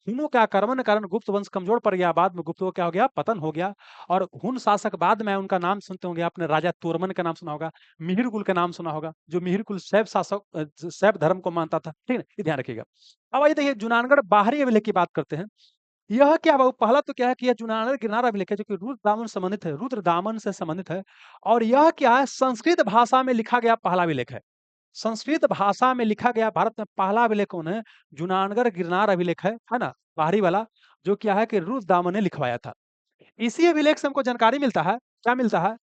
हुनों के आक्रमण के कारण गुप्त वंश कमजोर पड़ गया, बाद में गुप्तों का क्या हो गया? पतन हो गया। और हुन शासक बाद में उनका नाम सुनते होंगे आपने, राजा तोरमन का नाम सुना होगा, मिहिर कुल का नाम सुना होगा, जो मिहिर कुल शैव शासक शैव धर्म को मानता था, ठीक है? ये ध्यान रखिएगा। अब आइए देखिए जूनानगढ़ बाहरी अभिलेख की बात करते हैं। यह क्या बाबू? पहला तो क्या है कि यह जूनानगढ़ गिरनार अभिलेख है, जो कि रुद्र दामन संबंधित है, रुद्र दामन से संबंधित है। और यह क्या है? संस्कृत भाषा में लिखा गया पहला अभिलेख है। संस्कृत भाषा में लिखा गया भारत में पहला अभिलेख कौन है? जूनानगढ़ गिरनार अभिलेख है ना? बाहरी वाला, जो क्या है कि रुद्र दामन ने लिखवाया था। इसी अभिलेख से हमको जानकारी मिलता है, क्या मिलता है?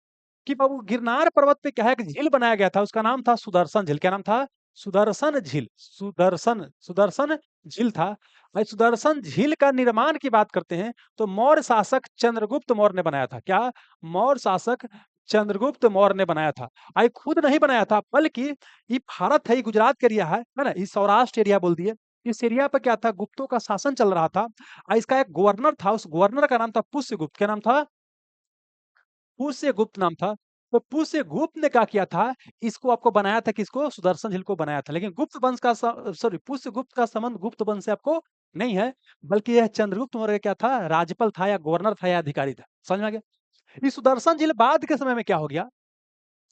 कि बाबू गिरनार पर्वत पे क्या है? एक झील बनाया गया था, उसका नाम था सुदर्शन झील। क्या नाम था? सुदर्शन झील, सुदर्शन, सुदर्शन झील था। सुदर्शन झील का निर्माण की बात करते हैं तो मौर्य शासक चंद्रगुप्त मौर्य ने बनाया था। क्या? मौर्य शासक चंद्रगुप्त मौर्य ने बनाया था। ये खुद नहीं बनाया था, बल्कि ये भारत है, ये गुजरात का एरिया है ना? ये सौराष्ट्र एरिया बोल दिए। इस एरिया पे क्या था? गुप्तों का शासन चल रहा था। इसका एक गवर्नर था, उस गवर्नर का नाम था पुष्यगुप्त। क्या नाम था? पुष्यगुप्त नाम था। तो पुष्यगुप्त ने क्या किया था, इसको आपको बनाया था, किसको? सुदर्शन झील को बनाया था। लेकिन गुप्त वंश का सॉरी पुष्यगुप्त का संबंध गुप्त वंश से आपको नहीं है, बल्कि यह चंद्रगुप्त मौर्य क्या था? राज्यपाल था या गवर्नर था या अधिकारी था। समझ में आ गया? ये सुदर्शन झील बाद के समय में क्या हो गया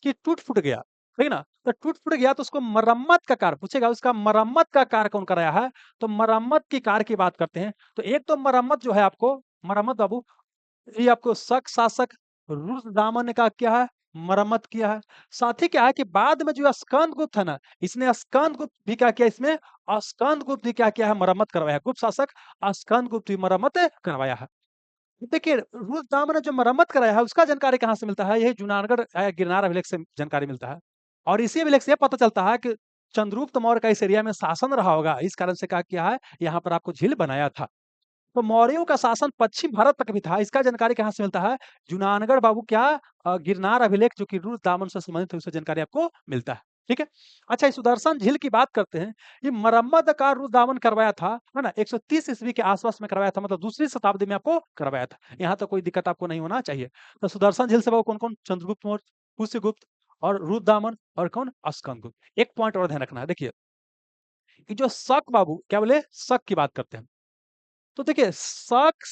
कि टूट-फूट गया, ठीक है ना? तो टूट-फूट गया तो उसको मरम्मत का कार्य पूछेगा, उसका मरम्मत का कार्य कौन कराया है? तो मरम्मत के कार्य की बात करते हैं। तो एक तो मरम्मत जो है आपको, मरम्मत बाबू, ये आपको शक शासक रुद्रदामन ने क्या है? मरम्मत किया है। साथ ही क्या है कि बाद में जो स्कंदगुप्त है ना, इसने स्कंदगुप्त भी क्या किया इसमें? स्कंदगुप्त भी क्या किया है? मरम्मत करवाया है। गुप्त शासक स्कंदगुप्त भी मरम्मत करवाया है। देखिए, रुद्रदामन ने जो मरम्मत कराया है, उसका जानकारी कहाँ से मिलता है? यही जूनागढ़ गिरनार अभिलेख से जानकारी मिलता है। और इसी अभिलेख से ये पता चलता है कि चंद्रगुप्त मौर्य का इस एरिया में शासन रहा होगा। इस कारण से क्या किया है? यहाँ पर आपको झील बनाया था। तो मौर्यों का शासन पश्चिम भारत तक भी था। इसका जानकारी कहाँ से मिलता है? जूनागढ़ बाबू क्या गिरनार अभिलेख जो कि रुद्रदामन से संबंधित है, उससे जानकारी आपको मिलता है। ठीक है? अच्छा, इस सुदर्शन झील की बात करते हैं। ये मरम्मत का रुद्रदामन करवाया था, है ना? 130 ईस्वी के आस-पास में करवाया था, मतलब दूसरी शताब्दी में आपको करवाया था। यहाँ तो कोई दिक्कत आपको नहीं होना चाहिए। तो सुदर्शन झील से बाबू कौन-कौन? चंद्रगुप्त मौर्य, पुष्यगुप्त और रुद्रदामन और कौन? स्कंदगुप्त। एक पॉइंट और ध्यान रखना है, देखिए, कि जो शक बाबू क्या बोले? शक की बात करते हैं। तो देखिए, शक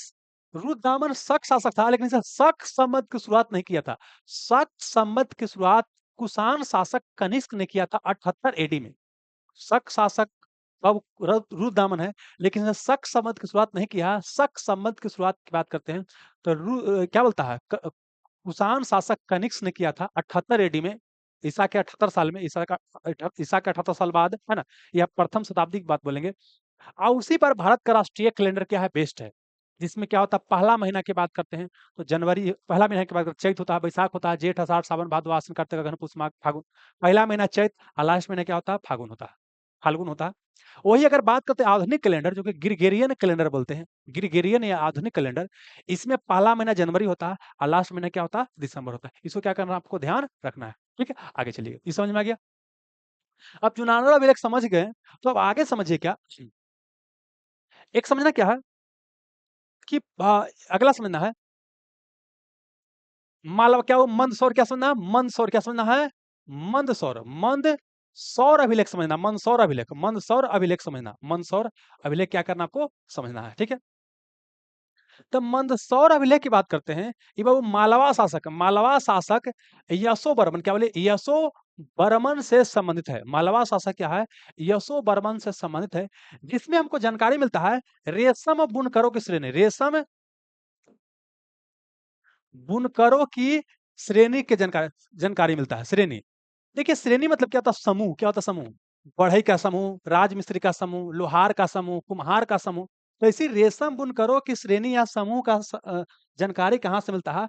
रुद्रदामन शक शासक था, लेकिन इसे शक संवत की शुरुआत नहीं किया था। शक संवत की शुरुआत कुषाण शासक कनिष्क ने किया था 78 एडी में। शक शासक अब रुद्रदामन है, लेकिन इसने शक संवत की शुरुआत नहीं किया। शक संवत की शुरुआत की बात करते हैं तो क्या बोलता है? कुषाण शासक कनिष्क ने किया था 78 एडी में। ईसा के 78 साल में, ईसा के 78 साल बाद, है ना? यह प्रथम शताब्दी की बात बोलेंगे। उसी पर भारत का राष्ट्रीय कैलेंडर क्या है? बेस्ड है। जिसमें क्या होता है? पहला महीना की बात करते हैं तो जनवरी, पहला महीना की बात करते हैं, चैत होता है, बैसाख होता है, जेठ, आषाढ़, सावन, भादो, आश्विन, कार्तिक, अगहन, पुष, माघ, फागुन। पहला महीना चैत और लास्ट महीना क्या होता है? फागुन होता है, फाल्गुन होता है। वही अगर बात करते हैं आधुनिक कैलेंडर, जो कि ग्रिगोरियन कैलेंडर बोलते हैं, ग्रिगोरियन या आधुनिक कैलेंडर, इसमें पहला महीना जनवरी होता है और लास्ट महीना क्या होता है? दिसंबर होता है। इसको क्या करना है? आपको ध्यान रखना है। ठीक है? आगे चलिए। ये समझ में आ गया? अब चुनाव अभिलेख समझ गए, तो अब आगे समझिए क्या? एक समझना क्या है कि अगला समझना है मालवा, क्या वो मंदसौर क्या समझना है? मंदसौर क्या समझना है? मंदसौर, मंदसौर अभिलेख समझना, मंदसौर अभिलेख, मंदसौर अभिलेख समझना, मंदसौर अभिलेख क्या करना आपको समझना है। ठीक है? तो मंदसौर अभिलेख की बात करते हैं। ये बाबू मालवा शासक यशो बर्मन, क्या बोले? यशो बर्मन से संबंधित है। मालवा शासक क्या है? यशो बर्मन से संबंधित है, जिसमें हमको जानकारी मिलता है रेशम बुनकरों की श्रेणी, रेशम बुनकरों की श्रेणी के जानकारी जानकारी मिलता है। श्रेणी, देखिए, श्रेणी मतलब क्या होता है? समूह। क्या होता है? समूह। बढ़ई का समूह, राजमिस्त्री का समूह, लोहार का समूह, कुम्हार का समूह। तो इसी रेशम बुनकरों की श्रेणी या समूह का जानकारी कहाँ से मिलता है?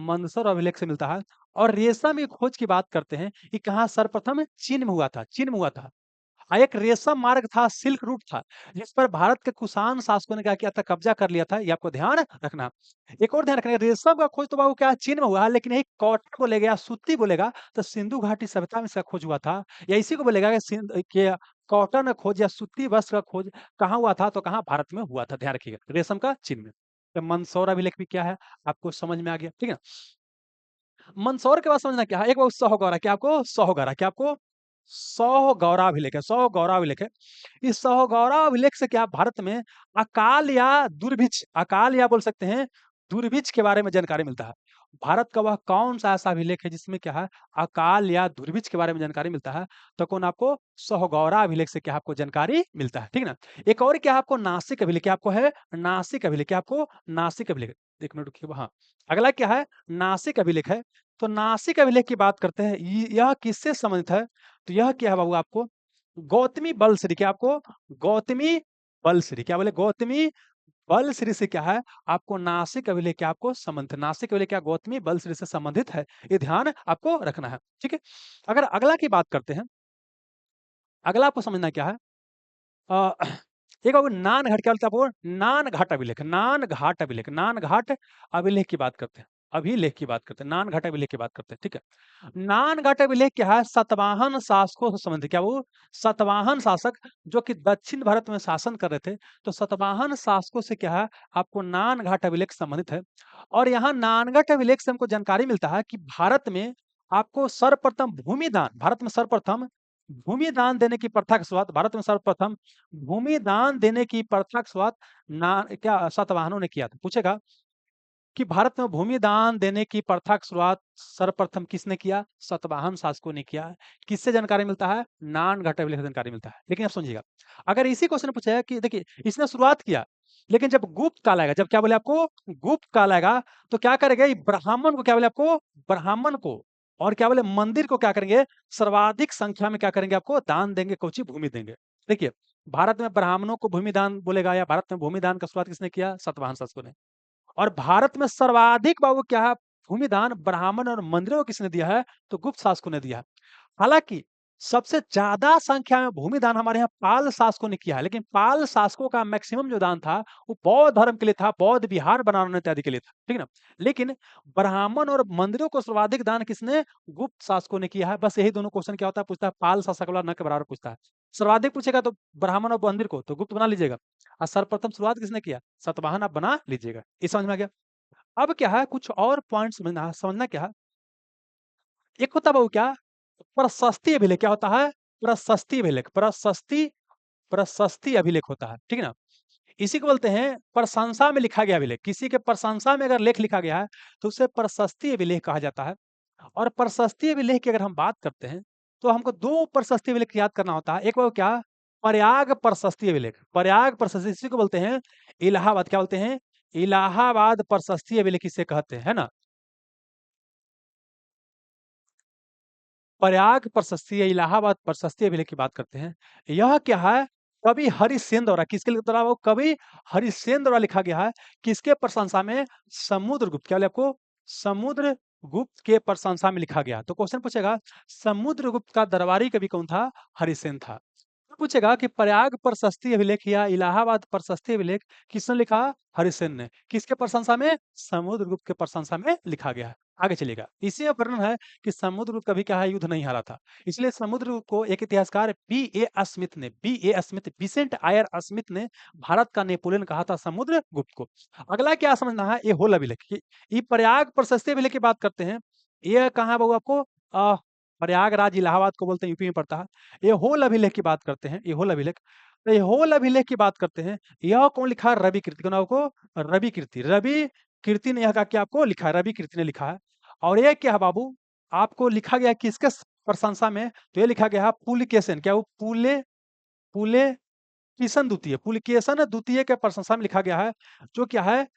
मंदसौर अभिलेख से मिलता है। और रेशम की खोज की बात करते हैं कि कहाँ सर्वप्रथम? चीन में हुआ था, चीन में हुआ था। एक रेशम मार्ग था, सिल्क रूट था, जिस पर भारत के कुषाण शासकों ने क्या किया था? कब्जा कर लिया था। ये आपको ध्यान रखना। एक और ध्यान रखना, रेशम का खोज तो बाबू क्या चीन में हुआ है, लेकिन यही कॉटन बोलेगा या सूती बोलेगा तो सिंधु घाटी सभ्यता में इसका खोज हुआ था। या इसी को बोलेगा कि कॉटन खोज या सूती वस्त्र का खोज कहाँ हुआ था? तो कहाँ? भारत में हुआ था। ध्यान रखिएगा, रेशम का चीन में। तो मंदसौर अभिलेख भी क्या है? आपको समझ में आ गया। ठीक है? मंदसौर के बाद समझना क्या है? एक बार सौगौरा, क्या आपको? सौगौरा, क्या आपको? सौगौरा अभिलेख है, सौगौरा अभिलेख है। इस सौगौरा अभिलेख से क्या भारत में अकाल या दुर्भिक्ष, अकाल या बोल सकते हैं दुर्भिक्ष के बारे में जानकारी मिलता है। भारत का वह कौन-सा ऐसा अभिलेख है जिसमें क्या है? अकाल या दुर्भिक्ष के बारे में जानकारी मिलता है? तो कौन आपको? सौगौरा अभिलेख से क्या आपको जानकारी मिलता है। ठीक है ना? एक और क्या आपको? नासिक अभिलेख, क्या आपको है? नासिक अभिलेख, क्या आपको? नासिक अभिलेख। 1 मिनट रुकिए, हाँ। अगला क्या है? नासिक अभिलेख है। तो नासिक अभिलेख की बात करते हैं, यह किससे संबंधित है? तो यह क्या है बाबू आपको? गौतमी बलश्री, क्या आपको? गौतमी बलश्री, क्या बोले? गौतमी बलश्री से क्या है? आपको नासिक अभिलेख क्या आपको संबंधित है। नासिक अभिलेख क्या गौतमी बलश्री से संबंधित है। ये ध्यान आपको रखना है। ठीक है? अगर अगला की बात करते हैं, अगला आपको समझना क्या है? अ एक बाबू नान घाट, क्या बोलते हैं आपको, नान घाट अभिलेख, नान घाट अभिलेख, नान घाट अभिलेख की बात करते हैं, अभिलेख की बात करते हैं, नान घाट अभिलेख की बात करते हैं, ठीक है। नान घाट अभिलेख क्या है, सतवाहन शासकों से संबंधित, क्या वो सतवाहन शासक जो कि दक्षिण भारत में शासन कर रहे थे, तो सतवाहन शासकों से क्या है, आपको नान घाट अभिलेख संबंधित है। और यहाँ नान घाट अभिलेख से हमको जानकारी मिलता है कि भारत में आपको सर्वप्रथम भूमि दान, भारत में सर्वप्रथम भूमि दान देने की प्रथा की शुरुआत, भारत में सर्वप्रथम भूमि दान देने की प्रथा की शुरुआत ना क्या सातवाहनों ने किया था। पूछेगा कि भारत में भूमि दान देने की प्रथा की शुरुआत सर्वप्रथम किसने किया, सातवाहन शासकों ने किया। किससे जानकारी मिलता है, नान घाट अभिलेख से जानकारी मिलता है। लेकिन अब समझिएगा, अगर इसी क्वेश्चन में पूछा है कि देखिए इसने शुरुआत किया, लेकिन जब गुप्त काल आएगा, जब क्या बोले आपको गुप्त काल आएगा, तो क्या करेगा, ये ब्राह्मण को क्या बोले आपको, ब्राह्मण को और क्या बोले मंदिर को क्या करेंगे, सर्वाधिक संख्या में क्या करेंगे, आपको दान देंगे, कोची भूमि देंगे। देखिए भारत में ब्राह्मणों को भूमि दान बोलेगा, या भारत में भूमि दान का शुरुआत किसने किया, सातवाहन शासकों ने। और भारत में सर्वाधिक बाबू क्या है, भूमि दान ब्राह्मण और मंदिरों को किसने दिया है, तो गुप्त शासकों ने दिया है। हालांकि सबसे ज्यादा संख्या में भूमि दान हमारे यहाँ पाल शासकों ने किया है, लेकिन पाल शासकों का मैक्सिमम जो दान था वो बौद्ध धर्म के लिए था, बौद्ध विहार बनाने इत्यादि के लिए था, ठीक है ना। लेकिन ब्राह्मण और मंदिरों को सर्वाधिक दान किसने, गुप्त शासकों ने किया है। बस यही दोनों क्वेश्चन क्या होता है, पूछता है पाल शासक वाला न के बराबर पूछता है। सर्वाधिक पूछेगा तो ब्राह्मण और मंदिर को तो गुप्त बना लीजिएगा, और सर्वप्रथम शुरुआत किसने किया, सतवाहन, आप बना लीजिएगा। ये समझ में आ गया। अब क्या है, कुछ और पॉइंट समझना, समझना क्या है, एक होता है वो क्या, प्रशस्ति अभिलेख, क्या होता है, प्रशस्ति अभिलेख, प्रशस्ति, प्रशस्ति अभिलेख होता है, ठीक है ना। इसी को बोलते हैं प्रशंसा में लिखा गया अभिलेख, किसी के प्रशंसा में अगर लेख लिखा गया है तो उसे प्रशस्ति अभिलेख कहा जाता है। और प्रशस्ति अभिलेख की अगर हम बात करते हैं तो हमको दो प्रशस्ति अभिलेख याद करना होता है। एक वो क्या, प्रयाग प्रशस्ति अभिलेख, प्रयाग प्रशस्ति, इसी को बोलते हैं इलाहाबाद, क्या बोलते हैं, इलाहाबाद प्रशस्ति अभिलेख इसे कहते हैं, है ना। प्रयाग प्रशस्ति या इलाहाबाद प्रशस्ति अभिलेख की बात करते हैं। यह क्या है, कवि हरिसेन द्वारा, किसके द्वारा, वो कवि हरिसेन द्वारा लिखा गया है। किसके प्रशंसा में, समुद्रगुप्त, क्या बोले आपको, समुद्रगुप्त के प्रशंसा में लिखा गया। तो क्वेश्चन पूछेगा समुद्रगुप्त का दरबारी कवि कौन था, हरिसेन था। तो पूछेगा कि प्रयाग प्रशस्ति अभिलेख या इलाहाबाद प्रशस्ति अभिलेख किसने लिखा, हरिसेन ने। किसके प्रशंसा में, समुद्रगुप्त के प्रशंसा में लिखा गया है। आगे चलिएगा, इसी में वर्णन है कि समुद्रगुप्त कभी क्या है, युद्ध नहीं हारा था। इसलिए समुद्रगुप्त को एक इतिहासकार बी ए स्मिथ, विसेंट आयर स्मिथ ने भारत का नेपोलियन कहा था समुद्रगुप्त को। अगला क्या समझना है, ये होल अभिलेख, ये प्रयाग प्रशस्ति अभिलेख की बात करते हैं। ये कहाँ है बाबू आपको, प्रयागराज, इलाहाबाद को बोलते हैं, यूपी में पड़ता है। ये होल अभिलेख की बात करते हैं, ये होल अभिलेख, तो ये होल अभिलेख की बात करते हैं। यह कौन लिखा है, रवि कीर्ति, कौन आपको, रवि कीर्ति, रवि कीर्ति ने यह का क्या आपको लिखा है, रवि कीर्ति ने लिखा है। और ये क्या है बाबू, आपको लिखा गया किसके प्रशंसा में, तो ये लिखा गया है पुलकेशन, क्या वो पुले, पुले किशन द्वितीय, पुलकेशन द्वितीय के प्रशंसा में लिखा गया है। जो क्या है,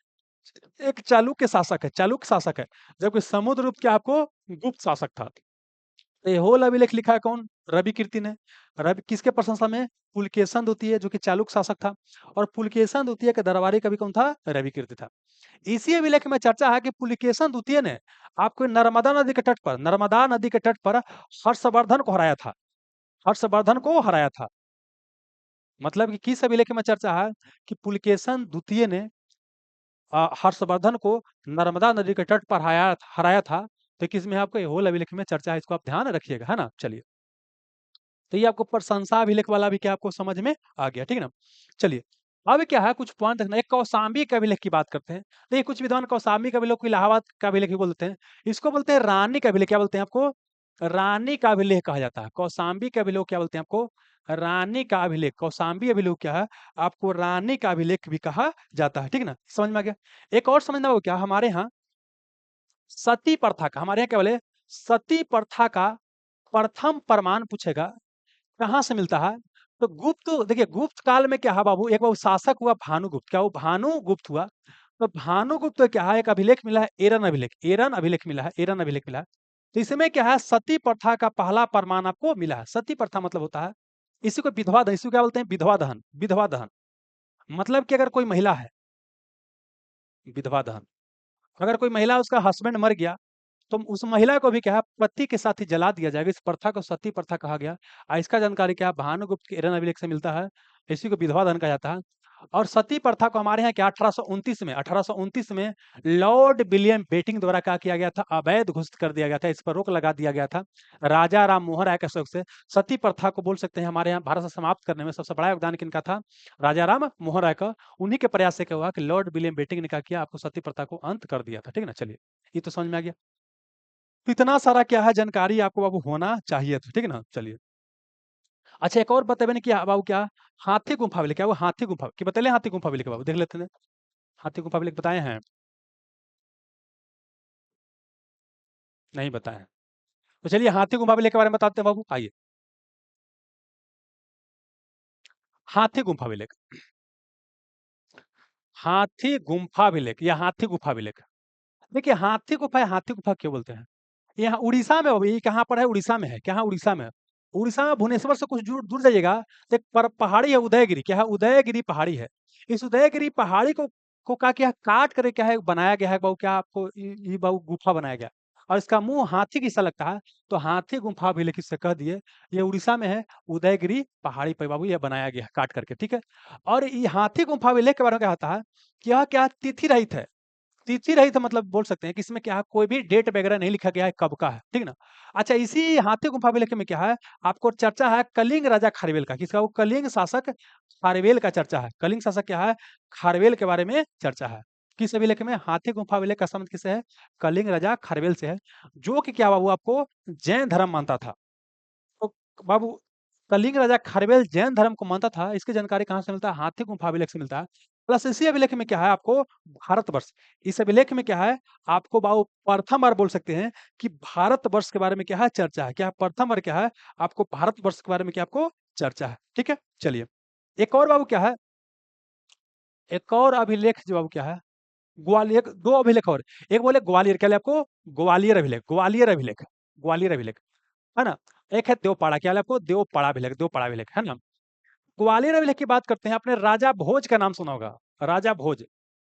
एक चालुक्य शासक है, चालुक्य शासक है, जबकि समुद्रगुप्त क्या आपको गुप्त शासक था। तो ये होल अभिलेख लिखा है कौन, रवि कीर्ति ने। रवि किसके प्रशंसा में, पुलकेशन द्वितीय जो कि चालुक्य शासक था। और पुलकेशन द्वितीय के दरबारी कवि कौन था, रवि कीर्ति था। इसी अभिलेख में चर्चा है कि पुलकेशन द्वितीय ने आपको नर्मदा नदी के तट पर, नर्मदा नदी के तट पर हर्षवर्धन को हराया था, हर्षवर्धन को हराया था। मतलब कि किस अभिलेख में चर्चा है कि पुलकेशन द्वितीय ने हर्षवर्धन को नर्मदा नदी के तट पर हराया हराया था। तो किस में आपको, ये होल अभिलेख में चर्चा है, इसको आप ध्यान रखिएगा, है ना। चलिए, तो ये आपको प्रशंसा अभिलेख वाला भी क्या आपको समझ में आ गया, ठीक है ना। चलिए, अब क्या है, कुछ पॉइंट देखना, एक कौशाम्बी का अभिलेख की बात करते हैं। देखिए कुछ विद्वान कौशाम्बी का अभिलेख को इलाहाबाद का अभिलेख भी बोलते हैं। इसको बोलते हैं रानी का अभिलेख, क्या बोलते हैं आपको, रानी का अभिलेख कहा जाता है। कौशाम्बी का अभिलेख क्या बोलते हैं आपको, रानी का अभिलेख। कौशाम्बी अभिलेख क्या है, आपको रानी का अभिलेख भी कहा जाता है, ठीक है ना। समझ में आ गया। एक और समझना वो क्या, हमारे यहाँ सती प्रथा का, हमारे यहाँ क्या बोले, सती प्रथा का प्रथम प्रमाण पूछेगा कहाँ से मिलता है। तो गुप्त, देखिए गुप्त काल में क्या है बाबू, एक बाबू शासक हुआ भानुगुप्त, क्या वो भानुगुप्त हुआ। तो भानुगुप्त क्या है, एक अभिलेख मिला है, एरन अभिलेख, एरन अभिलेख मिला है, एरन अभिलेख मिला है। तो इसमें क्या है, सती प्रथा का पहला प्रमाण आपको मिला है। सती प्रथा मतलब होता है, इसी को विधवा दहन, इसी को क्या बोलते हैं, विधवा दहन, विधवा दहन। मतलब कि अगर कोई महिला है, विधवा दहन, अगर कोई महिला, उसका हस्बैंड मर गया, तो उस महिला को भी क्या है, पति के साथ ही जला दिया जाएगा। इस प्रथा को सती प्रथा कहा गया। इसका जानकारी क्या है, भानुगुप्त के एरन अभिलेख से मिलता है। इसी को विधवा दहन कहा जाता है। और सती प्रथा को हमारे यहाँ क्या 1829 में लॉर्ड विलियम बेटिंग द्वारा क्या किया गया था, अवैध घोषित कर दिया गया था, इस पर रोक लगा दिया गया था। राजा राम मोहन राय के सहयोग से सती प्रथा को बोल सकते हैं हमारे यहाँ भारत से समाप्त करने में सबसे बड़ा योगदान किनका था, राजा राम मोहन राय का। उन्हीं के प्रयास से क्या हुआ कि लॉर्ड विलियम बेटिंग ने क्या किया, आपको सती प्रथा को अंत कर दिया था। ठीक है ना, चलिए ये तो समझ में आ गया। तो इतना सारा क्या है जानकारी आपको बाबू होना चाहिए था। ठीक है ना, चलिए। अच्छा एक और बताइए ना कि बाबू क्या हाथी गुम्फा विलेख, क्या वो हाथी गुम्फा कि बतले हाथी गुम्फा विलेख बाबू देख लेते हैं। हाथी गुम्फा विलेख बताए हैं, नहीं बताए हैं। तो चलिए हाथी गुम्फा विलेख के बारे में बताते हैं बाबू, आइए। हाथी गुम्फा विलेख, हाथी गुम्फा विलेख या हाथी गुफा विलेख। देखिए हाथी गुफा या हाथी गुफा क्यों बोलते हैं, यहाँ उड़ीसा में, अभी कहाँ पर है, उड़ीसा में है, क्या है उड़ीसा में है। उड़ीसा में भुवनेश्वर से कुछ दूर दूर जाइएगा तो एक पहाड़ी है उदयगिरी, क्या है उदयगिरी पहाड़ी है। इस उदयगिरी पहाड़ी को क्या काट करके क्या है बनाया गया है बाबू, क्या आपको ये बाबू गुफा बनाया गया। और इसका मुंह हाथी की सा लगता है, तो हाथी गुफा भी लेकिन से कह दिए। ये उड़ीसा में है, उदयगिरी पहाड़ी पर बाबू ये बनाया गया है काट करके, ठीक है। और ये हाथी गुफा विलेख के बारे में क्या होता है कि यह क्या तिथि रहित है। तिथि रहित मतलब बोल सकते हैं कि इसमें क्या है कोई भी डेट वगैरह नहीं लिखा गया है कब का है, ठीक है ना। अच्छा इसी हाथी गुफा विलेख में क्या है, आपको चर्चा है कलिंग राजा खारवेल का, किसका, वो कलिंग शासक खारवेल का चर्चा है। कलिंग शासक क्या है, खारवेल के बारे में चर्चा है। किस अभिलेख में, हाथी गुफा विलेख का संबंध किससे है, कलिंग राजा खारवेल से है, जो कि क्या बाबू आपको जैन धर्म मानता था। तो बाबू कलिंग राजा खारवेल जैन धर्म को मानता था, इसकी जानकारी कहाँ से मिलता है, हाथी गुफा अभिलेख से मिलता है। प्लस इसी अभिलेख में क्या है आपको भारतवर्ष, इस अभिलेख में क्या है आपको बाबू प्रथम बार बोल सकते हैं कि भारतवर्ष के बारे में क्या है चर्चा है, क्या है प्रथम बार क्या है आपको भारतवर्ष के बारे में क्या आपको चर्चा है। ठीक है, चलिए। एक और बाबू क्या है, एक और अभिलेख जो बाबू क्या है, ग्वालियर, दो अभिलेख और, एक बोले ग्वालियर, क्या ले आपको ग्वालियर अभिलेख, ग्वालियर अभिलेख, ग्वालियर अभिलेख, है ना। एक है देवपाड़ा, क्या है आपको देवपाड़ा अभिलेख, देवपाड़ा अभिलेख, है ना। ग्वालियर अभिलेख की बात करते हैं, आपने राजा भोज का नाम सुना होगा, राजा भोज।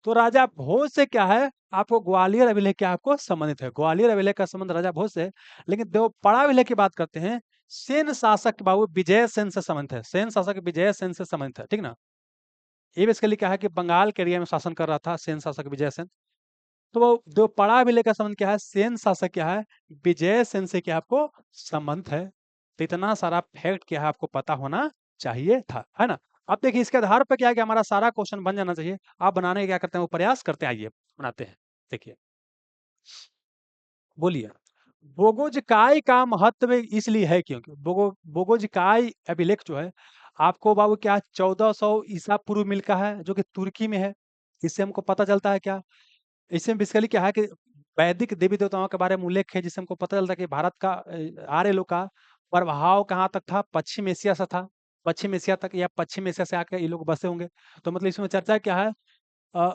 तो राजा भोज से क्या है आपको ग्वालियर अभिलेख क्या आपको संबंधित है, ग्वालियर अभिलेख का संबंध राजा भोज से। लेकिन देवपाड़ा अभिलेख की बात करते हैं, सेन शासक बाबू विजय सेन से संबंधित है, सेन शासक विजय सेन से संबंधित है, ठीक ना। ये बेसिकली क्या है कि बंगाल के एरिया में शासन कर रहा था सेन शासक विजय सेन। तो वो देवपाड़ा अभिलेख का संबंध क्या है, सेन शासक क्या है विजय सेन से क्या आपको संबंध है। तो इतना सारा फैक्ट क्या है आपको पता होना चाहिए था, है ना। अब देखिए इसके आधार पर क्या है कि हमारा सारा क्वेश्चन बन जाना चाहिए। आप बनाने का क्या करते हैं, वो प्रयास करते हैं, आइए बनाते हैं। देखिए बोलिए, बोगोजकाई का महत्व इसलिए है क्योंकि बोगोजकाई अभिलेख जो है आपको बाबू क्या 1400 ईसा पूर्व मिलका है, जो कि तुर्की में है। इससे हमको पता चलता है क्या, इसमें बेसिकली क्या है कि वैदिक देवी देवताओं के बारे में उल्लेख है, जिससे हमको पता चलता है कि भारत का आर्य लोग का प्रभाव कहाँ तक था, पश्चिम एशिया से था, पश्चिम एशिया तक या पश्चिम एशिया से आकर ये लोग बसे होंगे। तो मतलब इसमें चर्चा क्या है, अ,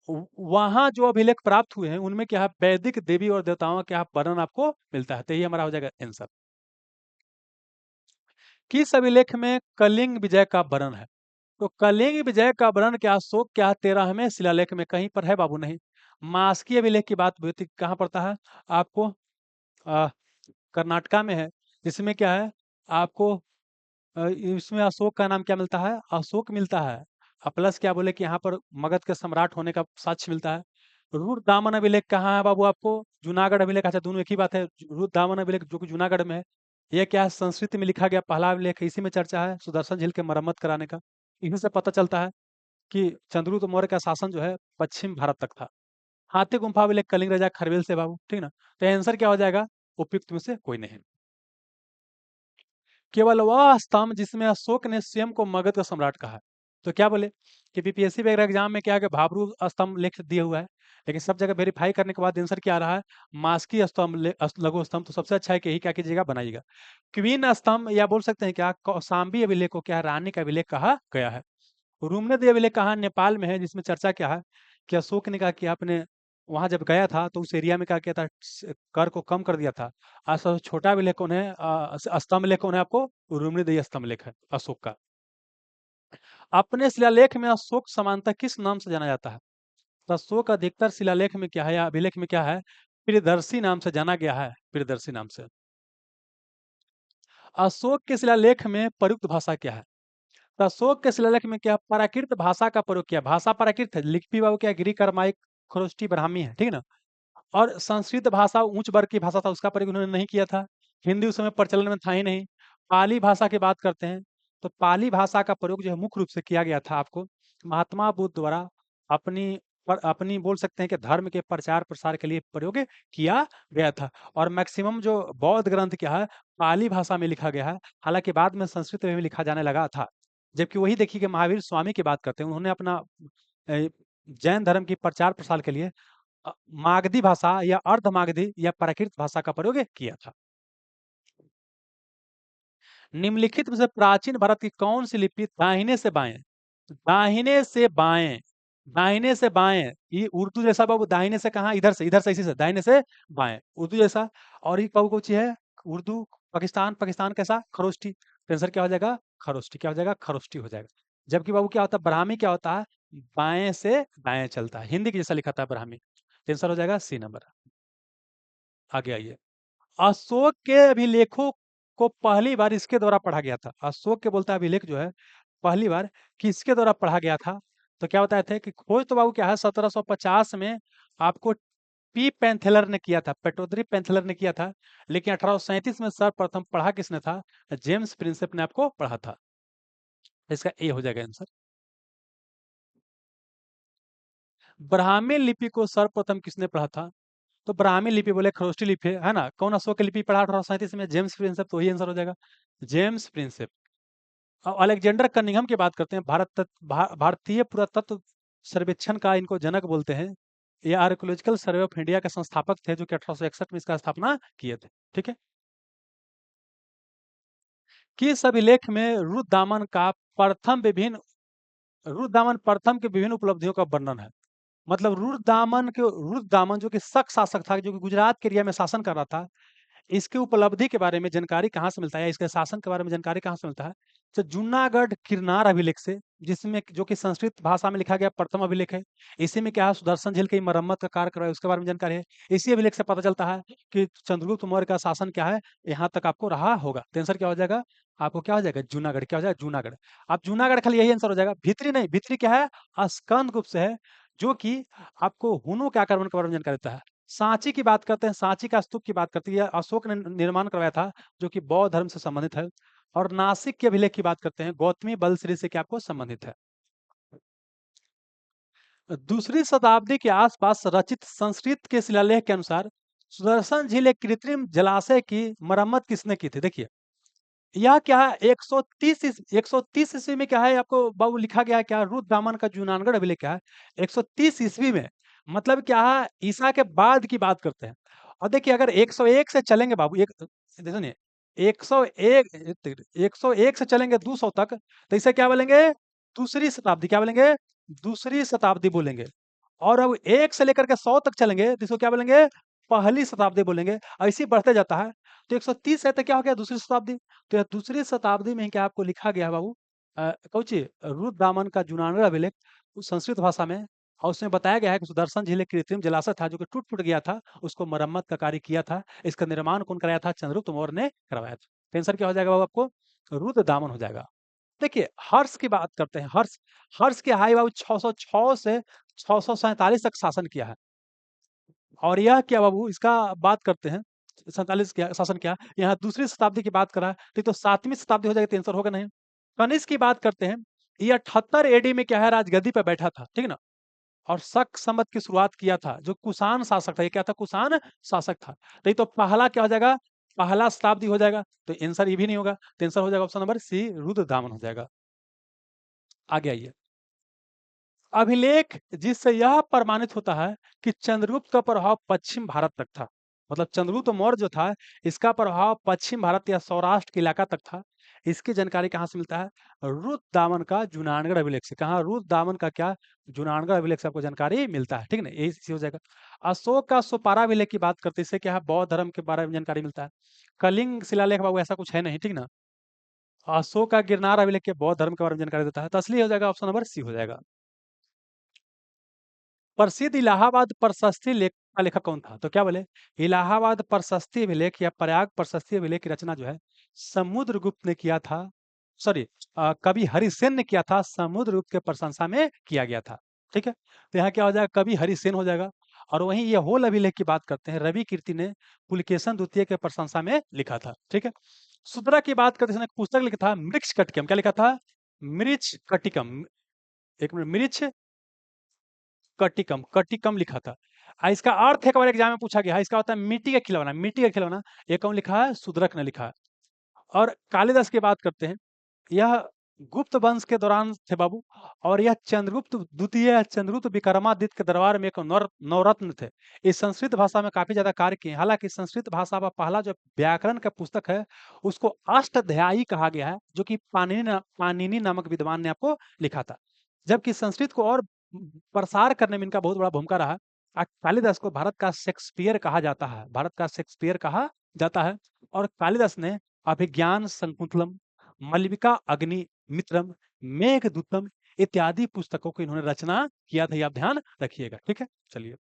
वहाँ जो अभिलेख प्राप्त हुए हैं उनमें क्या है वैदिक देवी और देवताओं का वर्णन आपको मिलता है। तो ये हमारा हो जाएगा आंसर। किस अभिलेख में कलिंग विजय का वर्णन है, तो कलिंग विजय का वर्णन क्या अशोक क्या 13वें शिलालेख में कहीं पर है बाबू, नहीं। मास्की अभिलेख की बात होती कहाँ पड़ता है आपको, अ, कर्नाटका में है, जिसमें क्या है आपको इसमें अशोक का नाम क्या मिलता है, अशोक मिलता है। प्लस क्या बोले कि यहाँ पर मगध के सम्राट होने का साक्ष्य मिलता है। रुद्र दामन अभिलेख कहाँ है बाबू आपको, जूनागढ़ अभिलेख, अच्छा दोनों एक ही बात है। रुद्र दामन अभिलेख जो कि जूनागढ़ में है, ये क्या है संस्कृत में लिखा गया पहला अभिलेख है, इसी में चर्चा है सुदर्शन झील के मरम्मत कराने का। इसी से पता चलता है कि चंद्रगुप्त मौर्य का शासन जो है पश्चिम भारत तक था। हाथी गुम्फा अभिलेख कलिंग राजा खरवेल से बाबू, ठीक ना। तो आंसर क्या हो जाएगा, उपयुक्त में से कोई नहीं। केवल वह स्तंभ जिसमें अशोक ने स्वयं को मगध का सम्राट कहा है। तो क्या बोले कि बीपीएससी वगैरह एग्जाम में क्या है कि भाबरू स्तंभ लिख दिया हुआ है, लेकिन सब जगह वेरीफाई करने के बाद आंसर क्या आ रहा है, मास्की स्तंभ लघु स्तंभ। तो सबसे अच्छा है कि यही क्या कीजिएगा बनाइएगा। क्वीन स्तंभ या बोल सकते हैं क्या कौशाम्बी अभिलेख को क्या है रानी का अभिलेख कहा गया है। रूमनेद अभिलेख कहाँ नेपाल में है, जिसमें चर्चा क्या है कि अशोक ने कहा कि आपने वहां जब गया था तो उस एरिया में क्या किया था, कर को कम कर दिया था। आज सबसे छोटा अभिलेख कौन है, स्तंभ लेख कौन है आपको, रूमनेद स्तंभ लेख है अशोक का। अपने शिलालेख में अशोक समानता किस नाम से जाना जाता है, तो अशोक अधिकतर शिलालेख में क्या है या अभिलेख में क्या है, प्रियदर्शी नाम से जाना गया है, प्रियदर्शी नाम से। अशोक के शिलालेख में प्रयुक्त भाषा क्या है, तो अशोक के शिलालेख में क्या प्राकृत भाषा का प्रयोग किया, भाषा प्राकृत है, लिपि बाबू क्या ग्रीक, अरमाइक, खरोष्टी, ब्राह्मी है, ठीक है ना। और संस्कृत भाषा उच्च वर्ग की भाषा था, उसका प्रयोग उन्होंने नहीं किया था। हिंदी उस समय प्रचलन में था ही नहीं। पाली भाषा की बात करते हैं, तो पाली भाषा का प्रयोग जो है मुख्य रूप से किया गया था आपको महात्मा बुद्ध द्वारा अपनी अपनी बोल सकते हैं कि धर्म के प्रचार प्रसार के लिए प्रयोग किया गया था। और मैक्सिमम जो बौद्ध ग्रंथ क्या है पाली भाषा में लिखा गया है, हालांकि बाद में संस्कृत में भी लिखा जाने लगा था। जबकि वही देखिए कि महावीर स्वामी की बात करते हैं, उन्होंने अपना अ, जैन धर्म की प्रचार प्रसार के लिए मागधी भाषा या अर्ध मागधी या प्राकृत भाषा का प्रयोग किया था। निम्नलिखित में से प्राचीन भारत की कौन सी लिपि दाहिने से बाएं, दाहिने से बाएं, दाहिने से बाएं, ये उर्दू जैसा बाबू, दाहिने से कहा, इधर से इसी से दाहिने से बाएं, उर्दू जैसा। और ये बाबू कौन सी है, उर्दू, पाकिस्तान, पाकिस्तान कैसा, खरोष्टी। तो आंसर क्या हो जाएगा, खरोष्टी, क्या हो जाएगा, खरोष्टी हो जाएगा। जबकि बाबू क्या होता है, ब्राह्मी क्या होता है, बाएं से दाएं चलता है, हिंदी के जैसा लिखा था ब्राह्मी। तो आंसर हो जाएगा सी नंबर। आगे आइए। अशोक के अभिलेखों को पहली बार इसके द्वारा पढ़ा गया था, अशोक के बोलता अभिलेख जो है पहली बार किसके द्वारा पढ़ा गया था। तो क्या बताए थे कि खोज तो बाबू क्या है 1750 में आपको पी पेंथेलर ने किया था, पेटोद्री पेंथेलर ने किया था। लेकिन 1837 में सर्वप्रथम पढ़ा किसने था, जेम्स प्रिंसेप ने आपको पढ़ा था। इसका ए हो जाएगा आंसर। ब्राह्मी लिपि को सर्वप्रथम किसने पढ़ा था, तो ब्राह्मी लिपि बोले खरोष्टी लिपि है ना। कौन अशोक की लिपि पढ़ा 1837 में, जेम्स प्रिंसेप, तो वही आंसर हो जाएगा, जेम्स प्रिंसेप। अब अलेक्जेंडर कनिंघम की बात करते हैं, भारतीय पुरातत्व सर्वेक्षण का इनको जनक बोलते हैं। ये आर्कोलॉजिकल सर्वे ऑफ इंडिया के संस्थापक थे, जो कि 1861 में इसका स्थापना किए थे, ठीक है। किस अभिलेख में रुद्रदामन प्रथम के विभिन्न उपलब्धियों का वर्णन है। मतलब रुद्रदामन जो कि शक शासक था, जो कि गुजरात के एरिया में शासन कर रहा था, इसकी उपलब्धि के बारे में जानकारी कहाँ से मिलता है, इसके शासन के बारे में जानकारी कहाँ से मिलता है, तो जूनागढ़ किरनार अभिलेख से, जिसमें जो कि संस्कृत भाषा में लिखा गया प्रथम अभिलेख है। इसी में क्या है, सुदर्शन झील की मरम्मत का कार्य करवाया, उसके बारे में जानकारी है। इसी अभिलेख से पता चलता है कि चंद्रगुप्त मौर्य का शासन क्या है, यहाँ तक आपको रहा होगा। तो आंसर क्या हो जाएगा, आपको क्या हो जाएगा, जूनागढ़, क्या हो जाएगा, जूनागढ़। अब जूनागढ़ खाली यही आंसर हो जाएगा, भित्री नहीं, भित्री क्या है, स्कंदगुप्त से है, जो कि आपको हुनों के आक्रमण के बारे में जानकारी देता है। सांची की बात करते हैं, सांची का स्तूप की बात करते हैं, अशोक ने निर्माण करवाया था, जो कि बौद्ध धर्म से संबंधित है। और नासिक के अभिलेख की बात करते हैं, गौतमी बलश्री से क्या आपको संबंधित है। दूसरी शताब्दी के आसपास रचित संस्कृत के शिलालेख के अनुसार सुदर्शन झील एक कृत्रिम जलाशय की मरम्मत किसने की थी। देखिए यह क्या है, 130 ईस्वी में क्या है, आपको बाबू लिखा गया है क्या, रुद्रदामन का जूनागढ़ अभिलेख क्या है, 130 ईस्वी में। मतलब क्या है, ईसा के बाद की बात करते हैं। और देखिए अगर 101 से चलेंगे बाबू, एक सुनिए, 101 से चलेंगे 200 तक, तो इसे क्या बोलेंगे, दूसरी शताब्दी, क्या बोलेंगे, दूसरी शताब्दी बोलेंगे। और अब 1 से लेकर के 100 तक चलेंगे, तो इसको क्या बोलेंगे, पहली शताब्दी बोलेंगे। ऐसे ही बढ़ते जाता है। तो 130 है तो क्या हो गया, दूसरी शताब्दी। तो यह दूसरी शताब्दी में ही क्या आपको लिखा गया है बाबू, कौची, रुद्रदामन का जूनागढ़ अभिलेख, उस संस्कृत भाषा में। और उसमें बताया गया है कि सुदर्शन झील एक कृत्रिम जलाशय था, जो कि टूट फूट गया था, उसको मरम्मत का कार्य किया था। इसका निर्माण कौन कराया था, चंद्रगुप्त मौर्य ने करवाया था। तो आंसर क्या हो जाएगा बाबू, आपको रुद्रदामन हो जाएगा। देखिए हर्ष की बात करते हैं, हर्ष, हर्ष के हाई बाबू 606 से 647 तक शासन किया है। और यह क्या बाबू, इसका बात करते हैं, 47 क्या शासन किया, यहाँ दूसरी शताब्दी की बात करा, तो 7वीं शताब्दी हो जाएगी, तो आंसर होगा नहीं। कनिष्क की बात करते हैं, ये 78 एडी में क्या है, राजगद्दी पर बैठा था, ठीक है ना। और शक संवत की शुरुआत किया था, जो कुषाण शासक था, ये क्या था, कुषाण शासक था। तो ये तो पहला क्या हो जाएगा, पहला शताब्दी हो जाएगा। तो आंसर ये भी नहीं होगा, तो आंसर हो जाएगा ऑप्शन नंबर सी, रुद्रदामन हो जाएगा। आगे आइए। अभिलेख जिससे यह प्रमाणित होता है कि चंद्रगुप्त का प्रभाव पश्चिम भारत तक था। मतलब चंद्रगुप्त मौर्य जो था, इसका प्रभाव पश्चिम भारत या सौराष्ट्र के इलाका तक था। इसकी जानकारी कहाँ से मिलता है, रुद्रदामन का जूनागढ़ अभिलेख से। कहाँ, रुद्रदामन का क्या, जूनागढ़ अभिलेख से आपको जानकारी मिलता है, ठीक है ना, यही चीज़ हो जाएगा। अशोक का सोपारा अभिलेख की बात करते हैं, इससे क्या है, बौद्ध धर्म के बारे में जानकारी मिलता है। कलिंग शिलालेख बाबू ऐसा कुछ है नहीं, ठीक ना। अशोक का गिरनार अभिलेख के बौद्ध धर्म के बारे में जानकारी देता है, तो असली हो जाएगा ऑप्शन नंबर सी हो जाएगा। प्रसिद्ध इलाहाबाद प्रशस्ति लेख का लेखक कौन था, तो क्या बोले, इलाहाबाद प्रशस्ति अभिलेख या प्रयाग प्रशस्ति अभिलेख की रचना जो है समुद्रगुप्त ने किया था। सॉरी, कवि हरिसेन ने किया था, समुद्रगुप्त के प्रशंसा में किया गया था। ठीक है, तो यहाँ क्या हो जाएगा, कवि हरिसेन हो जाएगा। और वहीं ये होल अभिलेख की बात करते हैं, रवि कीर्ति ने पुलकेशन द्वितीय के प्रशंसा में लिखा था। ठीक है, सुधरा की बात करते हैं, इसने एक पुस्तक लिखा था मृक्ष कटिकम, क्या लिखा था, मृक्ष कटिकम, एक मिनट, मृक्ष कटिकम, कटिकम लिखा था। इसका अर्थ एक बार एग्जाम में पूछा गया है, इसका होता है मिट्टी का खिलौना, मिट्टी का खिलौना। ये कौन लिखा है, सुदरक ने लिखा है। और कालिदास की बात करते हैं, यह गुप्त वंश के दौरान थे बाबू, और यह चंद्रगुप्त द्वितीय या चंद्रगुप्त विक्रमादित्य के दरबार में एक नवरत्न थे। इस संस्कृत भाषा में काफी ज्यादा कार्य किए, हालांकि संस्कृत भाषा का पहला जो व्याकरण का पुस्तक है उसको अष्टाध्यायी कहा गया है, जो कि पाणिनि नामक विद्वान ने आपको लिखा था। जबकि संस्कृत को और प्रसार करने में इनका बहुत बड़ा भूमिका रहा। कालिदास को भारत का शेक्सपियर कहा जाता है, भारत का शेक्सपियर कहा जाता है। और कालिदास ने अभिज्ञान शकुंतलम, मलविका अग्निमित्रम, मेघदूतम इत्यादि पुस्तकों की इन्होंने रचना किया था, ये आप ध्यान रखिएगा। ठीक है, चलिए।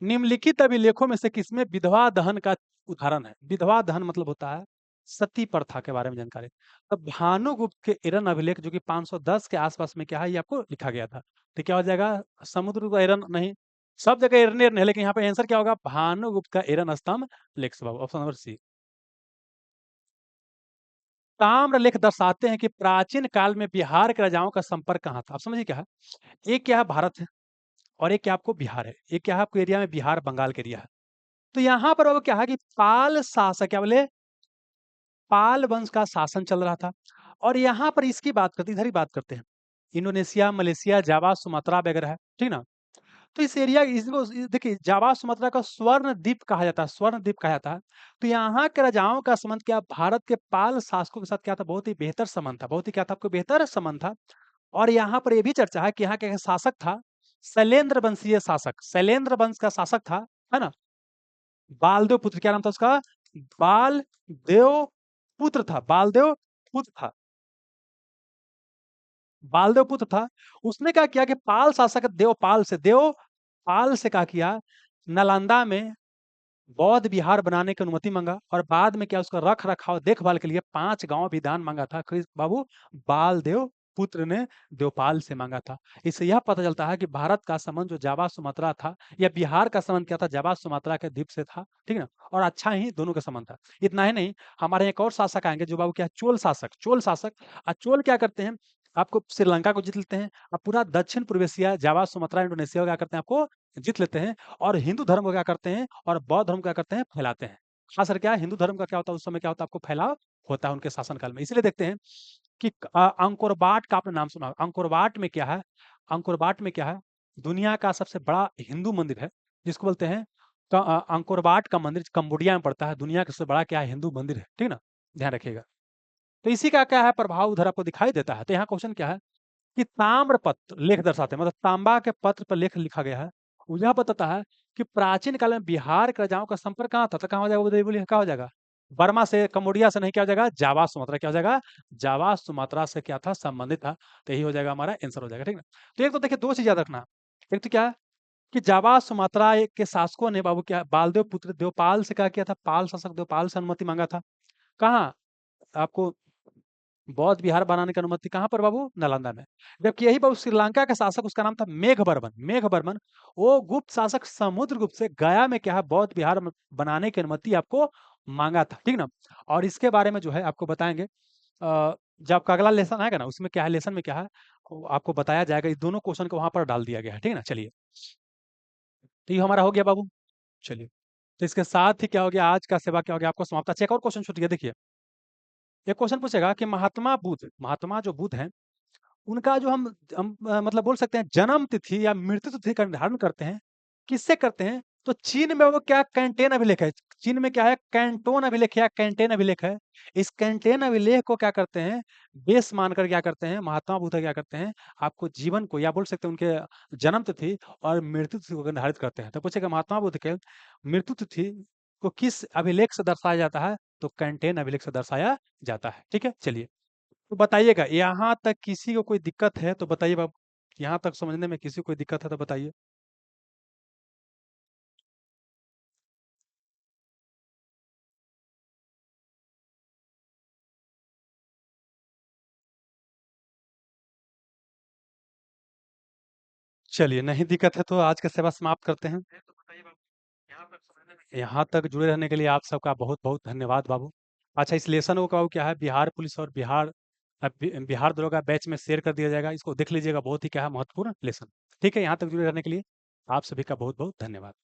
निम्नलिखित अभिलेखों में से किसमें विधवा दहन का उदाहरण है? विधवा दहन मतलब होता है सती प्रथा के बारे में जानकारी। तो भानुगुप्त के एरन अभिलेख जो कि 510 के आसपास में क्या है, ये आपको लिखा गया था। तो क्या हो जाएगा, समुद्र का एरन नहीं, सब जगह एरन एरन है, लेकिन यहाँ पे आंसर क्या होगा, भानुगुप्त का एरन स्तंभ लेख स्वभाव, ऑप्शन नंबर सी। ताम्रलेख दर्शाते हैं कि प्राचीन काल में बिहार के राजाओं का संपर्क कहाँ था। आप समझिए क्या है, एक क्या है भारत है, और एक क्या आपको बिहार है, एक क्या है आपको एरिया में बिहार बंगाल के एरिया है। तो यहाँ पर वो क्या है कि पाल शासक, क्या बोले, पाल वंश का शासन चल रहा था। और यहाँ पर इसकी बात करते, इधर ही बात करते हैं, इंडोनेशिया, मलेशिया, जावा, सुमात्रा वगैरह है, ठीक ना। तो इस एरिया, इसको देखिए, जावा सुमात्रा का स्वर्ण द्वीप कहा जाता है, स्वर्ण द्वीप कहा जाता है। तो यहाँ के राजाओं का संबंध क्या, भारत के पाल शासकों के साथ क्या था, बहुत ही बेहतर संबंध था, बहुत ही क्या था आपको, बेहतर संबंध था। और यहाँ पर यह भी चर्चा है कि यहाँ के शासक था शैलेंद्र वंशीय शासक, शैलेंद्र वंश का शासक था, है ना, बालदेव पुत्र, क्या नाम था उसका, बालदेव पुत्र था, बालदेव पुत्र था, बालदेव पुत्र था। उसने क्या किया कि पाल शासक देवपाल से क्या किया, नालंदा में बौद्ध विहार बनाने की अनुमति मांगा, और बाद में क्या, उसका रख रखाव देखभाल के लिए 5 गांव भी दान मांगा था। किस बाबू, बालदेव पुत्र ने देवपाल से मांगा था। इससे यह पता चलता है कि भारत का संबंध जो जावा सुमात्रा था, या बिहार का संबंध क्या था, जावा सुमात्रा के द्वीप से था, ठीक ना। और अच्छा ही दोनों का संबंध था। इतना ही नहीं, हमारे एक और शासक आएंगे जो बाबू क्या है, चोल शासक, चोल शासक। और चोल क्या करते हैं, आपको श्रीलंका को जीत लेते हैं, और पूरा दक्षिण पूर्व एशिया, जावा सुमात्रा, इंडोनेशिया को क्या करते हैं, आपको जीत लेते हैं। और हिंदू धर्म को क्या करते हैं, और बौद्ध धर्म को क्या करते हैं, फैलाते हैं। खास करके क्या है, हिंदू धर्म का क्या होता है उस समय, क्या होता है आपको, फैलाव होता है उनके शासनकाल में। इसलिए देखते हैं कि अंकोर वाट का आपने नाम सुना होगा। अंकोर वाट में क्या है, अंकोर वाट में क्या है, दुनिया का सबसे बड़ा हिंदू मंदिर है, जिसको बोलते हैं अंकोर वाट का मंदिर, कंबोडिया में पड़ता है, दुनिया का सबसे बड़ा क्या है, हिंदू मंदिर है, ठीक ना, ध्यान रखिएगा। तो इसी का क्या है प्रभाव उधर आपको दिखाई देता है। तो यहाँ क्वेश्चन क्या है कि ताम्र पत्र लेख दर्शाते हैं, मतलब तांबा के पत्र पर लेख लिखा गया है। वो यह बताता है कि प्राचीन काल में बिहार के राजाओं का संपर्क कहाँ था, तो कहाँ हो जाएगा, बताइए, बोलिए, कहाँ हो जाएगा, बर्मा से, कम्बोडिया से नहीं, क्या हो जाएगा, जावा सुमात्रा, क्या हो जाएगा, जावा सुमात्रा से क्या था, संबंधित था। तो यही हो जाएगा, हमारा आंसर हो जाएगा, ठीक है। तो एक तो देखिए, दो चीज याद रखना। एक तो क्या है कि जावा सुमात्रा के शासकों ने बाबू क्या, बालदेव पुत्र देवपाल से क्या किया था, पाल शासक देवपाल से अनुमति मांगा था। कहाँ आपको, बौद्ध विहार बनाने की अनुमति कहाँ पर बाबू, नालंदा में। जबकि यही बाबू श्रीलंका का शासक, उसका नाम था मेघवर्मन, मेघवर्मन, वो गुप्त शासक समुद्रगुप्त से गया में क्या है, बौद्ध विहार बनाने की अनुमति आपको मांगा था, ठीक ना। और इसके बारे में जो है आपको बताएंगे, जब आपका अगला लेसन आएगा ना, उसमें क्या है, लेसन में क्या है, वो आपको बताया जाएगा। इस दोनों क्वेश्चन को वहां पर डाल दिया गया है, ठीक है ना। चलिए, तो ये हमारा हो गया बाबू। चलिए, तो इसके साथ ही क्या हो गया, आज का सेवा क्या हो गया, आपको समाप्त। अच्छा, एक और क्वेश्चन छूट गया, देखिए, एक क्वेश्चन पूछेगा कि महात्मा बुद्ध, महात्मा जो बुद्ध हैं, उनका जो हम मतलब बोल सकते हैं जन्म तिथि या मृत्यु तिथि का निर्धारण करते हैं, किससे करते हैं, तो चीन में वो क्या, कैंटेन अभिलेख है, चीन में क्या है, कैंटोन अभिलेख है, कैंटेन अभिलेख है। इस कैंटेन अभिलेख को क्या करते हैं, बेस मानकर क्या करते हैं, महात्मा बुद्ध क्या करते हैं, आपको जीवन को, या बोल सकते हैं उनके जन्म तिथि और मृत्यु तिथि को निर्धारित करते हैं। तो पूछेगा महात्मा बुद्ध के मृत्यु तिथि को किस अभिलेख से दर्शाया जाता है, तो कैंटेन अभिलेख से दर्शाया जाता है, ठीक है। चलिए, तो बताइएगा, यहाँ तक किसी को कोई दिक्कत है तो बताइए बाबू, यहाँ तक समझने में किसी को कोई दिक्कत है तो बताइए। चलिए, नहीं दिक्कत है तो आज का सेवा समाप्त करते हैं। यहाँ तक जुड़े रहने के लिए आप सबका बहुत-बहुत धन्यवाद बाबू। अच्छा, इस लेसन को बाबू क्या है, बिहार पुलिस और बिहार दरोगा बैच में शेयर कर दिया जाएगा। इसको देख लीजिएगा, बहुत ही क्या है महत्वपूर्ण लेसन। ठीक है, यहाँ तक जुड़े रहने के लिए आप सभी का बहुत-बहुत धन्यवाद।